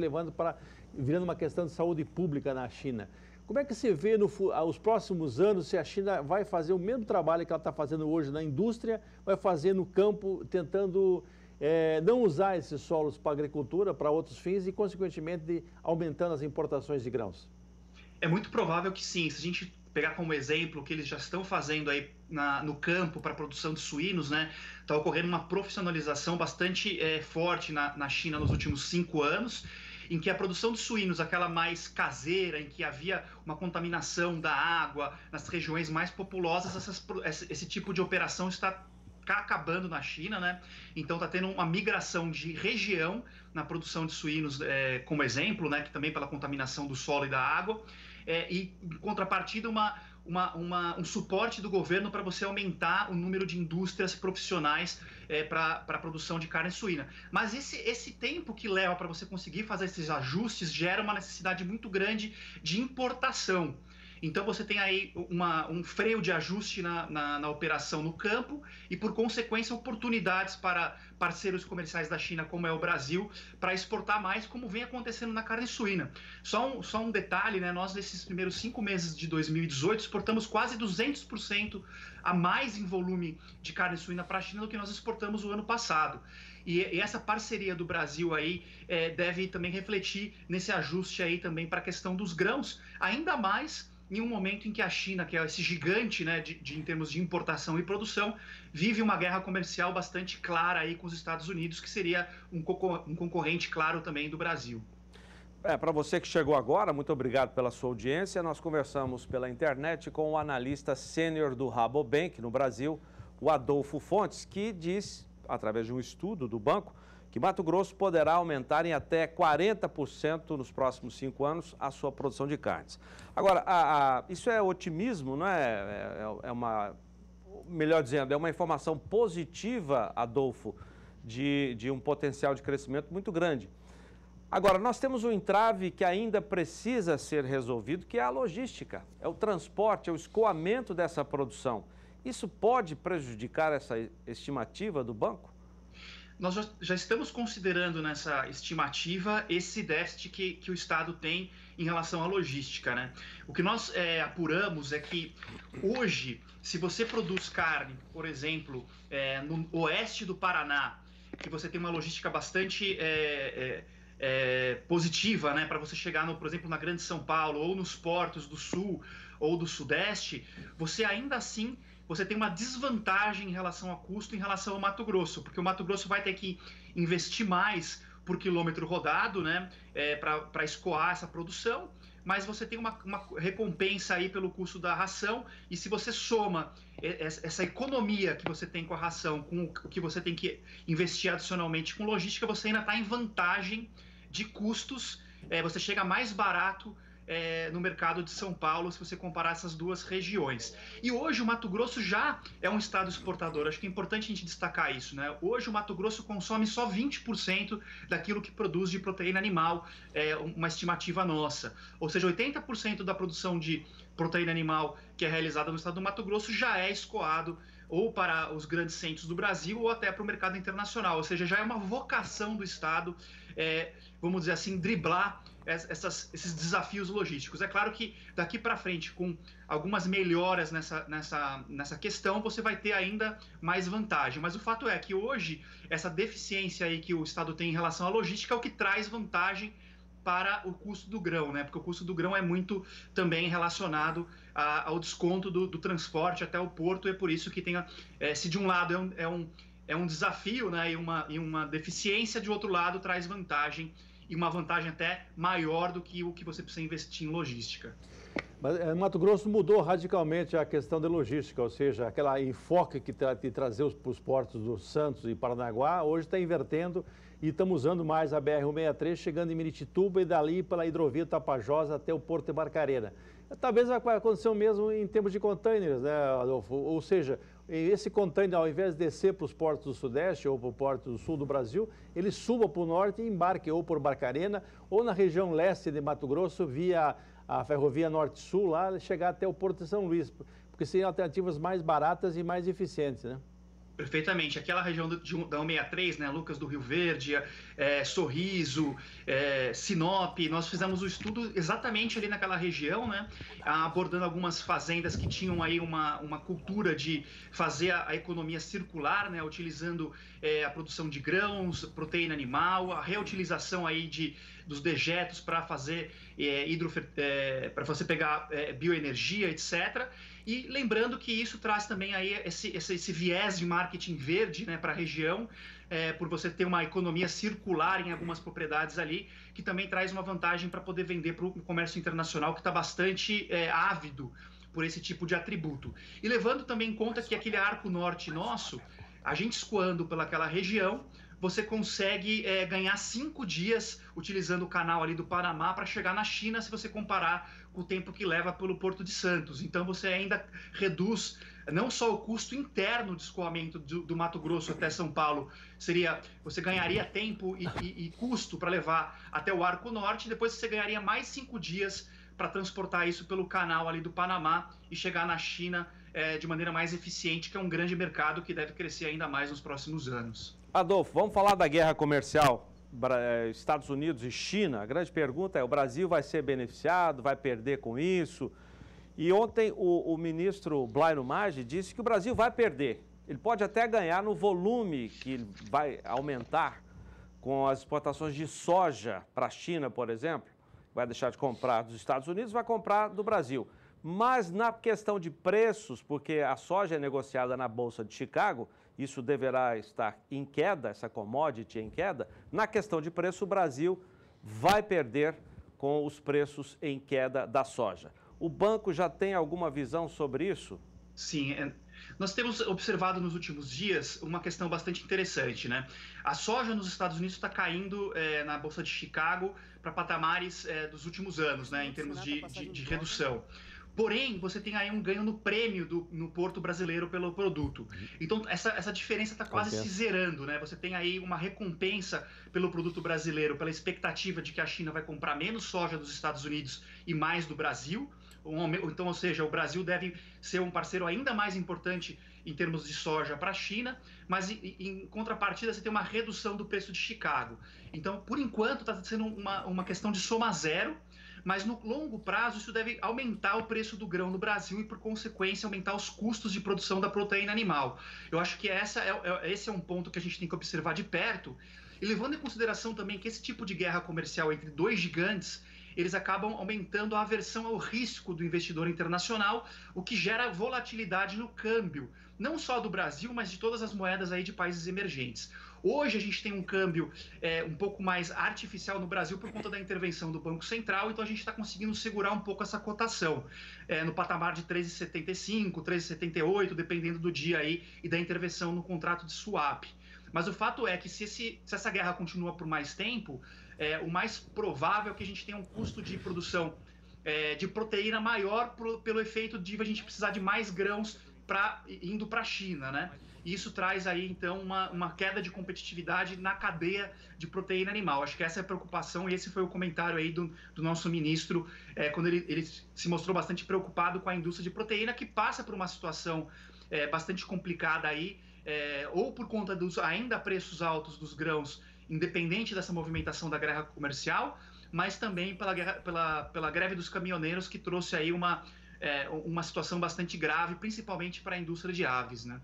virando uma questão de saúde pública na China. Como é que se vê aos próximos anos se a China vai fazer o mesmo trabalho que ela está fazendo hoje na indústria, vai fazer no campo, tentando não usar esses solos para agricultura, para outros fins e, consequentemente, aumentando as importações de grãos? É muito provável que sim. Se a gente pegar como exemplo o que eles já estão fazendo aí no campo para a produção de suínos, né? Está ocorrendo uma profissionalização bastante forte na China nos últimos 5 anos, em que a produção de suínos, aquela mais caseira, em que havia uma contaminação da água nas regiões mais populosas, esse tipo de operação está acabando na China, né? Então está tendo uma migração de região na produção de suínos, como exemplo, né? Que também pela contaminação do solo e da água, e em contrapartida um suporte do governo para você aumentar o número de indústrias profissionais para a produção de carne suína. Mas esse tempo que leva para você conseguir fazer esses ajustes gera uma necessidade muito grande de importação. Então você tem aí um freio de ajuste na operação no campo e, por consequência, oportunidades para parceiros comerciais da China, como é o Brasil, para exportar mais, como vem acontecendo na carne suína. Só um detalhe, né? Nós, nesses primeiros 5 meses de 2018, exportamos quase 200% a mais em volume de carne suína para a China do que nós exportamos o ano passado. E essa parceria do Brasil aí deve também refletir nesse ajuste aí também para a questão dos grãos, ainda mais em um momento em que a China, que é esse gigante, né, em termos de importação e produção, vive uma guerra comercial bastante clara aí com os Estados Unidos, que seria um concorrente claro também do Brasil. Para você que chegou agora, muito obrigado pela sua audiência. Nós conversamos pela internet com o analista sênior do Rabobank no Brasil, o Adolfo Fontes, que diz, através de um estudo do banco, que Mato Grosso poderá aumentar em até 40% nos próximos 5 anos a sua produção de carnes. Agora, isso é otimismo, não é? Melhor dizendo, é uma informação positiva, Adolfo, de um potencial de crescimento muito grande. Agora, nós temos um entrave que ainda precisa ser resolvido, que é a logística, é o transporte, é o escoamento dessa produção. Isso pode prejudicar essa estimativa do banco? Nós já estamos considerando nessa estimativa esse déficit que o Estado tem em relação à logística, né? O que nós apuramos é que hoje, se você produz carne, por exemplo, no oeste do Paraná, que você tem uma logística bastante positiva, né, para você chegar, por exemplo, na Grande São Paulo ou nos portos do Sul ou do Sudeste, você ainda assim tem uma desvantagem em relação a custo em relação ao Mato Grosso, porque o Mato Grosso vai ter que investir mais por quilômetro rodado, né, para escoar essa produção, mas você tem uma recompensa aí pelo custo da ração, e se você soma essa economia que você tem com a ração com o que você tem que investir adicionalmente com logística, você ainda está em vantagem de custos, você chega mais barato no mercado de São Paulo, se você comparar essas duas regiões. E hoje o Mato Grosso já é um estado exportador, acho que é importante a gente destacar isso, né? Hoje o Mato Grosso consome só 20% daquilo que produz de proteína animal, uma estimativa nossa. Ou seja, 80% da produção de proteína animal que é realizada no estado do Mato Grosso já é escoado ou para os grandes centros do Brasil ou até para o mercado internacional. Ou seja, já é uma vocação do estado, vamos dizer assim, driblar esses desafios logísticos. É claro que daqui para frente, com algumas melhoras nessa questão, você vai ter ainda mais vantagem. Mas o fato é que hoje, essa deficiência aí que o Estado tem em relação à logística é o que traz vantagem para o custo do grão, né? Porque o custo do grão é muito também relacionado ao desconto do transporte até o porto, e é por isso que tem, se de um lado é um desafio, né, e uma deficiência, de outro lado traz vantagem, e uma vantagem até maior do que o que você precisa investir em logística. Mas Mato Grosso mudou radicalmente a questão da logística, ou seja, aquela enfoque de trazer para os portos do Santos e Paranaguá, hoje está invertendo e estamos usando mais a BR-163, chegando em Miritituba e dali pela hidrovia Tapajós até o Porto de Barcarena. Talvez vai acontecer o mesmo em termos de containers, né, Adolfo? Ou seja, esse container, ao invés de descer para os portos do Sudeste ou para o porto do Sul do Brasil, ele suba para o Norte e embarque ou por Barcarena ou na região leste de Mato Grosso via a ferrovia Norte-Sul, lá chegar até o Porto de São Luís, porque seriam alternativas mais baratas e mais eficientes, né? Perfeitamente. Aquela região da 163, né, Lucas do Rio Verde, Sorriso, Sinop, nós fizemos o estudo exatamente ali naquela região, né, abordando algumas fazendas que tinham aí uma cultura de fazer a economia circular, né, utilizando a produção de grãos, proteína animal, a reutilização aí dos dejetos para fazer para você pegar bioenergia, etc. E lembrando que isso traz também aí esse viés de marketing verde, né, para a região, por você ter uma economia circular em algumas propriedades ali, que também traz uma vantagem para poder vender para o comércio internacional, que está bastante ávido por esse tipo de atributo. E levando também em conta que aquele arco norte nosso, a gente escoando pelaquela região, você consegue ganhar 5 dias utilizando o canal ali do Panamá para chegar na China, se você comparar com o tempo que leva pelo Porto de Santos. Então você ainda reduz não só o custo interno de escoamento do Mato Grosso até São Paulo, você ganharia tempo e custo para levar até o Arco Norte, depois você ganharia mais 5 dias para transportar isso pelo canal ali do Panamá e chegar na China de maneira mais eficiente, que é um grande mercado que deve crescer ainda mais nos próximos anos. Adolfo, vamos falar da guerra comercial Estados Unidos e China. A grande pergunta é, o Brasil vai ser beneficiado, vai perder com isso? E ontem o ministro Blairo Maggi disse que o Brasil vai perder. Ele pode até ganhar no volume que vai aumentar com as exportações de soja para a China, por exemplo. Vai deixar de comprar dos Estados Unidos, vai comprar do Brasil. Mas na questão de preços, porque a soja é negociada na Bolsa de Chicago, isso deverá estar em queda, essa commodity em queda. Na questão de preço, o Brasil vai perder com os preços em queda da soja. O banco já tem alguma visão sobre isso? Sim, nós temos observado nos últimos dias uma questão bastante interessante, né? A soja nos Estados Unidos está caindo na Bolsa de Chicago para patamares dos últimos anos, né, em termos de redução. Porém, você tem aí um ganho no prêmio no porto brasileiro pelo produto. Então, essa diferença está quase se zerando, né? Você tem aí uma recompensa pelo produto brasileiro, pela expectativa de que a China vai comprar menos soja dos Estados Unidos e mais do Brasil. Então, ou seja, o Brasil deve ser um parceiro ainda mais importante em termos de soja para a China, mas em contrapartida você tem uma redução do preço de Chicago. Então, por enquanto, está sendo uma questão de soma zero, mas no longo prazo isso deve aumentar o preço do grão no Brasil e, por consequência, aumentar os custos de produção da proteína animal. Eu acho que esse é um ponto que a gente tem que observar de perto, e levando em consideração também que esse tipo de guerra comercial entre dois gigantes, eles acabam aumentando a aversão ao risco do investidor internacional, o que gera volatilidade no câmbio, não só do Brasil, mas de todas as moedas aí de países emergentes. Hoje a gente tem um câmbio um pouco mais artificial no Brasil por conta da intervenção do Banco Central, então a gente está conseguindo segurar um pouco essa cotação, no patamar de 13,75, 13,78, dependendo do dia aí e da intervenção no contrato de swap. Mas o fato é que se essa guerra continua por mais tempo, o mais provável é que a gente tenha um custo de produção de proteína maior pelo efeito de a gente precisar de mais grãos indo para a China, né? E isso traz aí, então, uma queda de competitividade na cadeia de proteína animal. Acho que essa é a preocupação e esse foi o comentário aí do nosso ministro, quando ele se mostrou bastante preocupado com a indústria de proteína, que passa por uma situação bastante complicada aí, ou por conta dos ainda preços altos dos grãos, independente dessa movimentação da guerra comercial, mas também pela greve dos caminhoneiros, que trouxe aí uma situação bastante grave, principalmente para a indústria de aves, né?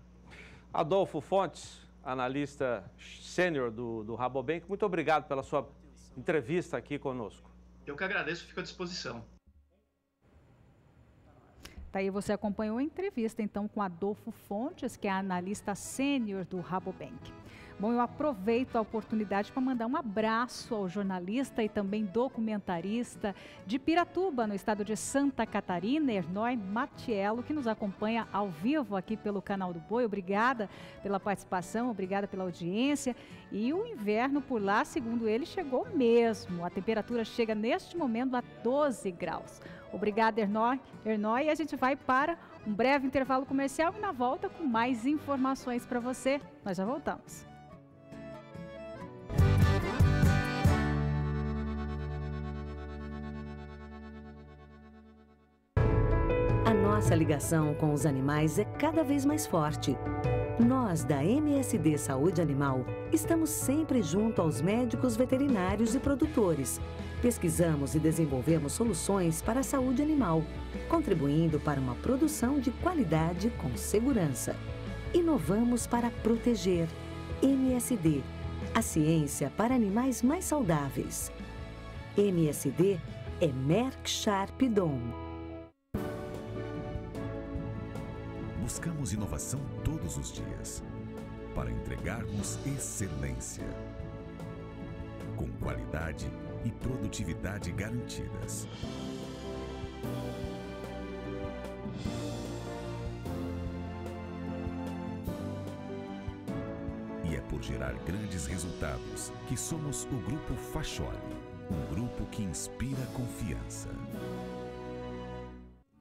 Adolfo Fontes, analista sênior do Rabobank, muito obrigado pela sua entrevista aqui conosco. Eu que agradeço, fico à disposição. Daí você acompanhou a entrevista, então, com Adolfo Fontes, que é analista sênior do Rabobank. Bom, eu aproveito a oportunidade para mandar um abraço ao jornalista e também documentarista de Piratuba, no estado de Santa Catarina, Ernói Matiello, que nos acompanha ao vivo aqui pelo Canal do Boi. Obrigada pela participação, obrigada pela audiência. E o inverno por lá, segundo ele, chegou mesmo. A temperatura chega neste momento a 12 graus. Obrigada, Ernói. E a gente vai para um breve intervalo comercial e na volta com mais informações para você. Nós já voltamos. A nossa ligação com os animais é cada vez mais forte. Nós, da MSD Saúde Animal, estamos sempre junto aos médicos veterinários e produtores. Pesquisamos e desenvolvemos soluções para a saúde animal, contribuindo para uma produção de qualidade com segurança. Inovamos para proteger. MSD, a ciência para animais mais saudáveis. MSD é Merck Sharp Dohme. Buscamos inovação todos os dias para entregarmos excelência, com qualidade e produtividade garantidas. E é por gerar grandes resultados que somos o Grupo Facholi, um grupo que inspira confiança.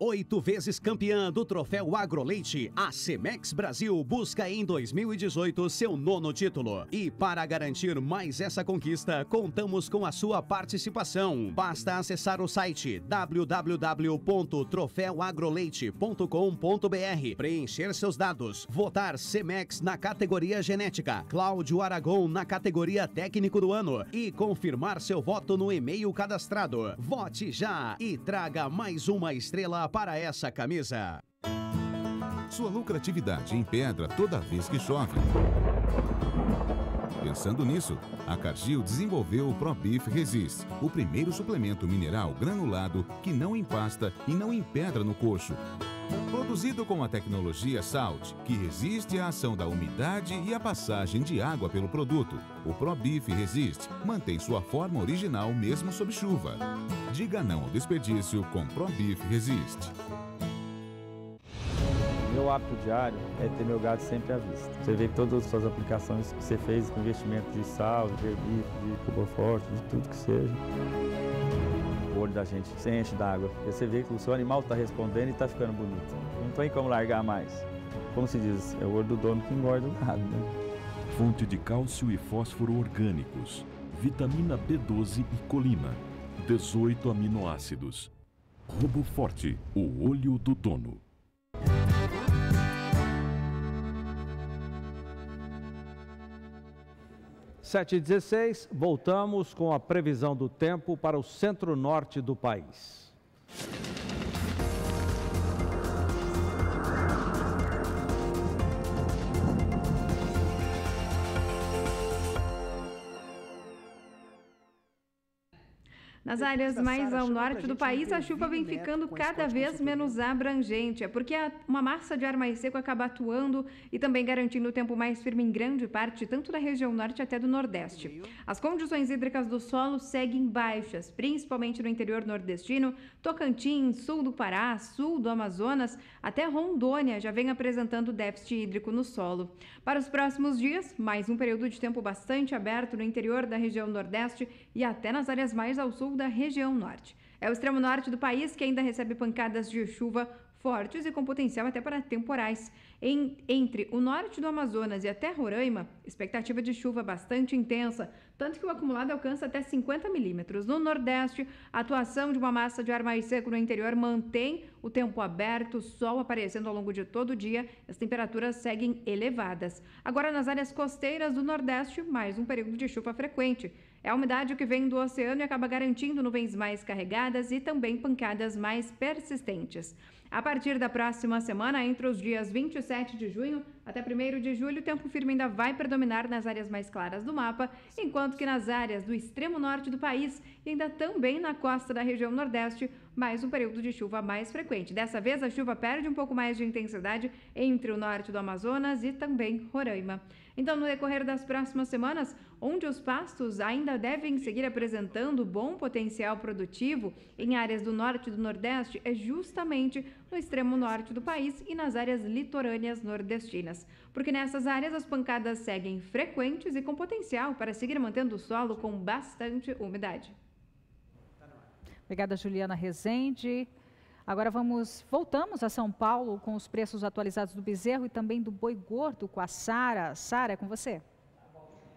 8 vezes campeã do Troféu Agroleite, a Cemex Brasil busca em 2018 seu 9º título. E para garantir mais essa conquista, contamos com a sua participação. Basta acessar o site www.troféuagroleite.com.br, preencher seus dados, votar Cemex na categoria genética, Cláudio Aragon na categoria técnico do ano e confirmar seu voto no e-mail cadastrado. Vote já e traga mais uma estrela para essa camisa. Sua lucratividade em pedra toda vez que chove. Pensando nisso, a Cargill desenvolveu o ProBeef Resist, o primeiro suplemento mineral granulado que não empasta e não empedra no coxo. Produzido com a tecnologia Salt, que resiste à ação da umidade e à passagem de água pelo produto, o ProBeef Resist mantém sua forma original mesmo sob chuva. Diga não ao desperdício com ProBeef Resist. Meu hábito diário é ter meu gado sempre à vista. Você vê que todas as suas aplicações que você fez com investimento de sal, de herbicida, de cuboforte, de tudo que seja, o olho da gente se enche d'água. Você vê que o seu animal está respondendo e está ficando bonito. Não tem como largar mais. Como se diz, é o olho do dono que engorda o gado, né? Fonte de cálcio e fósforo orgânicos, vitamina B12 e colina, 18 aminoácidos. RoboForte, o olho do dono. Sete e 16, voltamos com a previsão do tempo para o centro-norte do país. Nas áreas mais ao norte do país, a chuva vem ficando cada vez menos abrangente. É porque uma massa de ar mais seco acaba atuando e também garantindo o tempo mais firme em grande parte, tanto da região norte até do nordeste. As condições hídricas do solo seguem baixas, principalmente no interior nordestino, Tocantins, sul do Pará, sul do Amazonas, até Rondônia já vem apresentando déficit hídrico no solo. Para os próximos dias, mais um período de tempo bastante aberto no interior da região nordeste e até nas áreas mais ao sul da região norte. É o extremo norte do país que ainda recebe pancadas de chuva fortes e com potencial até para temporais. Entre o norte do Amazonas e até Roraima, expectativa de chuva bastante intensa, tanto que o acumulado alcança até 50 milímetros. No nordeste, a atuação de uma massa de ar mais seco no interior mantém o tempo aberto, sol aparecendo ao longo de todo o dia, as temperaturas seguem elevadas. Agora, nas áreas costeiras do nordeste, mais um período de chuva frequente. É a umidade que vem do oceano e acaba garantindo nuvens mais carregadas e também pancadas mais persistentes. A partir da próxima semana, entre os dias 27 de junho até 1º de julho, o tempo firme ainda vai predominar nas áreas mais claras do mapa, enquanto que nas áreas do extremo norte do país e ainda também na costa da região nordeste, mais um período de chuva mais frequente. Dessa vez, a chuva perde um pouco mais de intensidade entre o norte do Amazonas e também Roraima. Então, no decorrer das próximas semanas, onde os pastos ainda devem seguir apresentando bom potencial produtivo em áreas do norte e do nordeste, é justamente no extremo norte do país e nas áreas litorâneas nordestinas. Porque nessas áreas as pancadas seguem frequentes e com potencial para seguir mantendo o solo com bastante umidade. Obrigada, Juliana Rezende. Agora voltamos a São Paulo com os preços atualizados do bezerro e também do boi gordo com a Sara. Sara, é com você.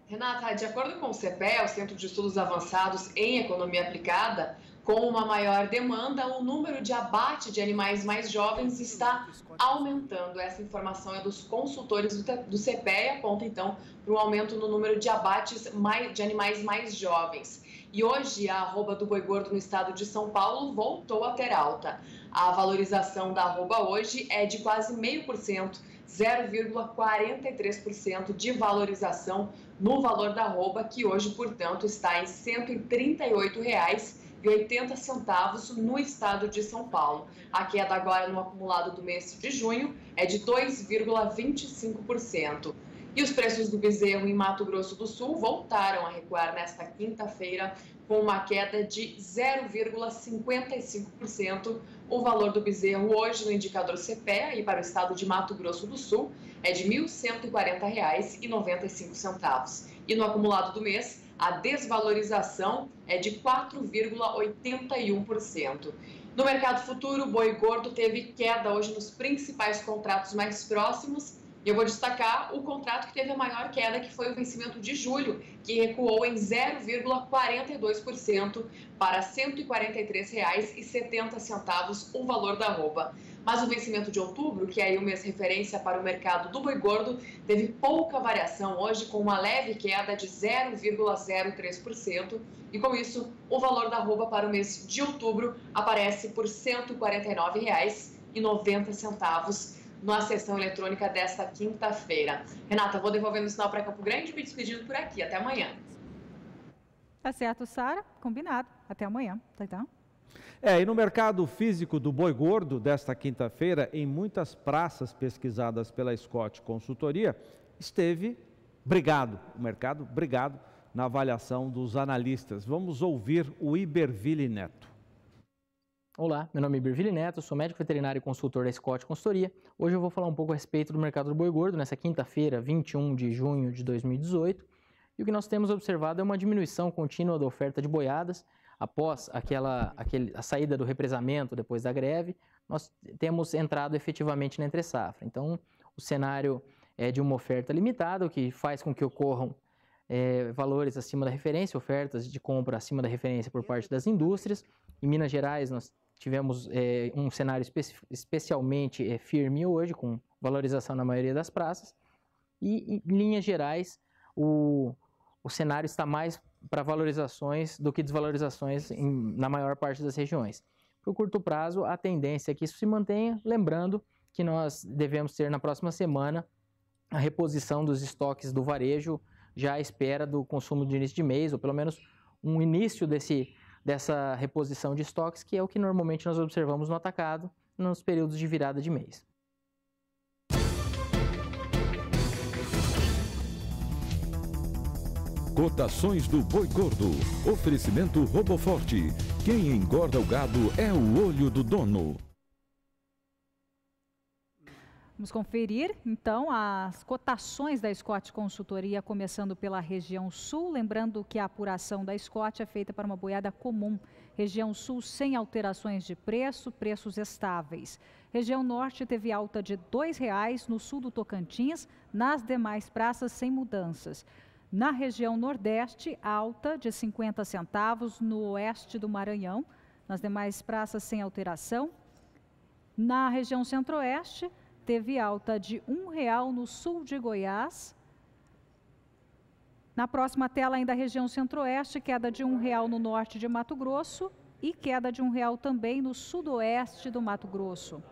Renata, de acordo com o CPEA, o Centro de Estudos Avançados em Economia Aplicada, com uma maior demanda, o número de abate de animais mais jovens está aumentando. Essa informação é dos consultores do CPEA, aponta então para um aumento no número de abates de animais mais jovens. E hoje a arroba do boi gordo no estado de São Paulo voltou a ter alta. A valorização da arroba hoje é de quase 0,5%, 0,43% de valorização no valor da arroba, que hoje, portanto, está em R$ 138,80 no estado de São Paulo. A queda agora no acumulado do mês de junho é de 2,25%. E os preços do bezerro em Mato Grosso do Sul voltaram a recuar nesta quinta-feira, com uma queda de 0,55%. O valor do bezerro hoje no indicador CPEA e para o estado de Mato Grosso do Sul é de R$ 1.140,95. E no acumulado do mês, a desvalorização é de 4,81%. No mercado futuro, o boi gordo teve queda hoje nos principais contratos mais próximos. Eu vou destacar o contrato que teve a maior queda, que foi o vencimento de julho, que recuou em 0,42% para R$ 143,70 o valor da arroba. Mas o vencimento de outubro, que é aí o mês referência para o mercado do boi gordo, teve pouca variação hoje, com uma leve queda de 0,03%. E com isso, o valor da arroba para o mês de outubro aparece por R$ 149,90 na sessão eletrônica desta quinta-feira. Renata, vou devolvendo o sinal para Campo Grande e me despedindo por aqui. Até amanhã. Tá certo, Sara. Combinado. Até amanhã. Tá então? E no mercado físico do boi gordo desta quinta-feira, em muitas praças pesquisadas pela Scott Consultoria, esteve brigado. O mercado brigado na avaliação dos analistas. Vamos ouvir o Iberville Neto. Olá, meu nome é Iberville Neto, sou médico veterinário e consultor da Scott Consultoria. Hoje eu vou falar um pouco a respeito do mercado do boi gordo nessa quinta-feira, 21 de junho de 2018. E o que nós temos observado é uma diminuição contínua da oferta de boiadas. Após a saída do represamento depois da greve, nós temos entrado efetivamente na entre-safra. Então, o cenário é de uma oferta limitada, o que faz com que ocorram valores acima da referência, ofertas de compra acima da referência por parte das indústrias. Em Minas Gerais, nós tivemos um cenário especialmente firme hoje, com valorização na maioria das praças. E, em linhas gerais, o cenário está mais para valorizações do que desvalorizações na maior parte das regiões. Para o curto prazo, a tendência é que isso se mantenha, lembrando que nós devemos ter na próxima semana a reposição dos estoques do varejo, já à espera do consumo de início de mês, ou pelo menos um início dessa reposição de estoques, que é o que normalmente nós observamos no atacado nos períodos de virada de mês. Cotações do boi gordo. Oferecimento Roboforte. Quem engorda o gado é o olho do dono. Vamos conferir, então, as cotações da Scott Consultoria, começando pela região sul. Lembrando que a apuração da Scott é feita para uma boiada comum. Região sul sem alterações de preço, preços estáveis. Região norte teve alta de R$ 2,00 no sul do Tocantins, nas demais praças sem mudanças. Na região nordeste, alta de 50 centavos no oeste do Maranhão, nas demais praças sem alteração. Na região centro-oeste, teve alta de R$ 1,00 no sul de Goiás. Na próxima tela, ainda a região centro-oeste, queda de R$ 1,00 no norte de Mato Grosso e queda de R$ 1,00 também no sudoeste do Mato Grosso.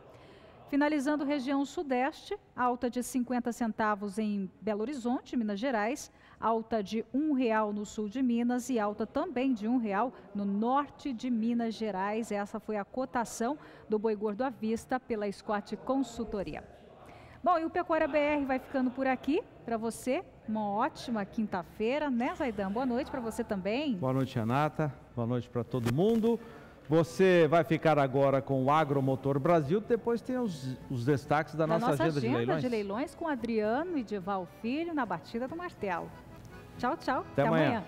Finalizando região sudeste, alta de 50 centavos em Belo Horizonte, Minas Gerais, alta de R$ 1,00 no sul de Minas e alta também de R$ 1,00 no norte de Minas Gerais. Essa foi a cotação do boi gordo à vista pela Scott Consultoria. Bom, e o Pecuária BR vai ficando por aqui. Para você, uma ótima quinta-feira, né, Zaidan? Boa noite para você também. Boa noite, Renata. Boa noite para todo mundo. Você vai ficar agora com o Agromotor Brasil, depois tem os destaques da nossa agenda de leilões. Com Adriano e Dival Filho na batida do martelo. Tchau, tchau. Até amanhã.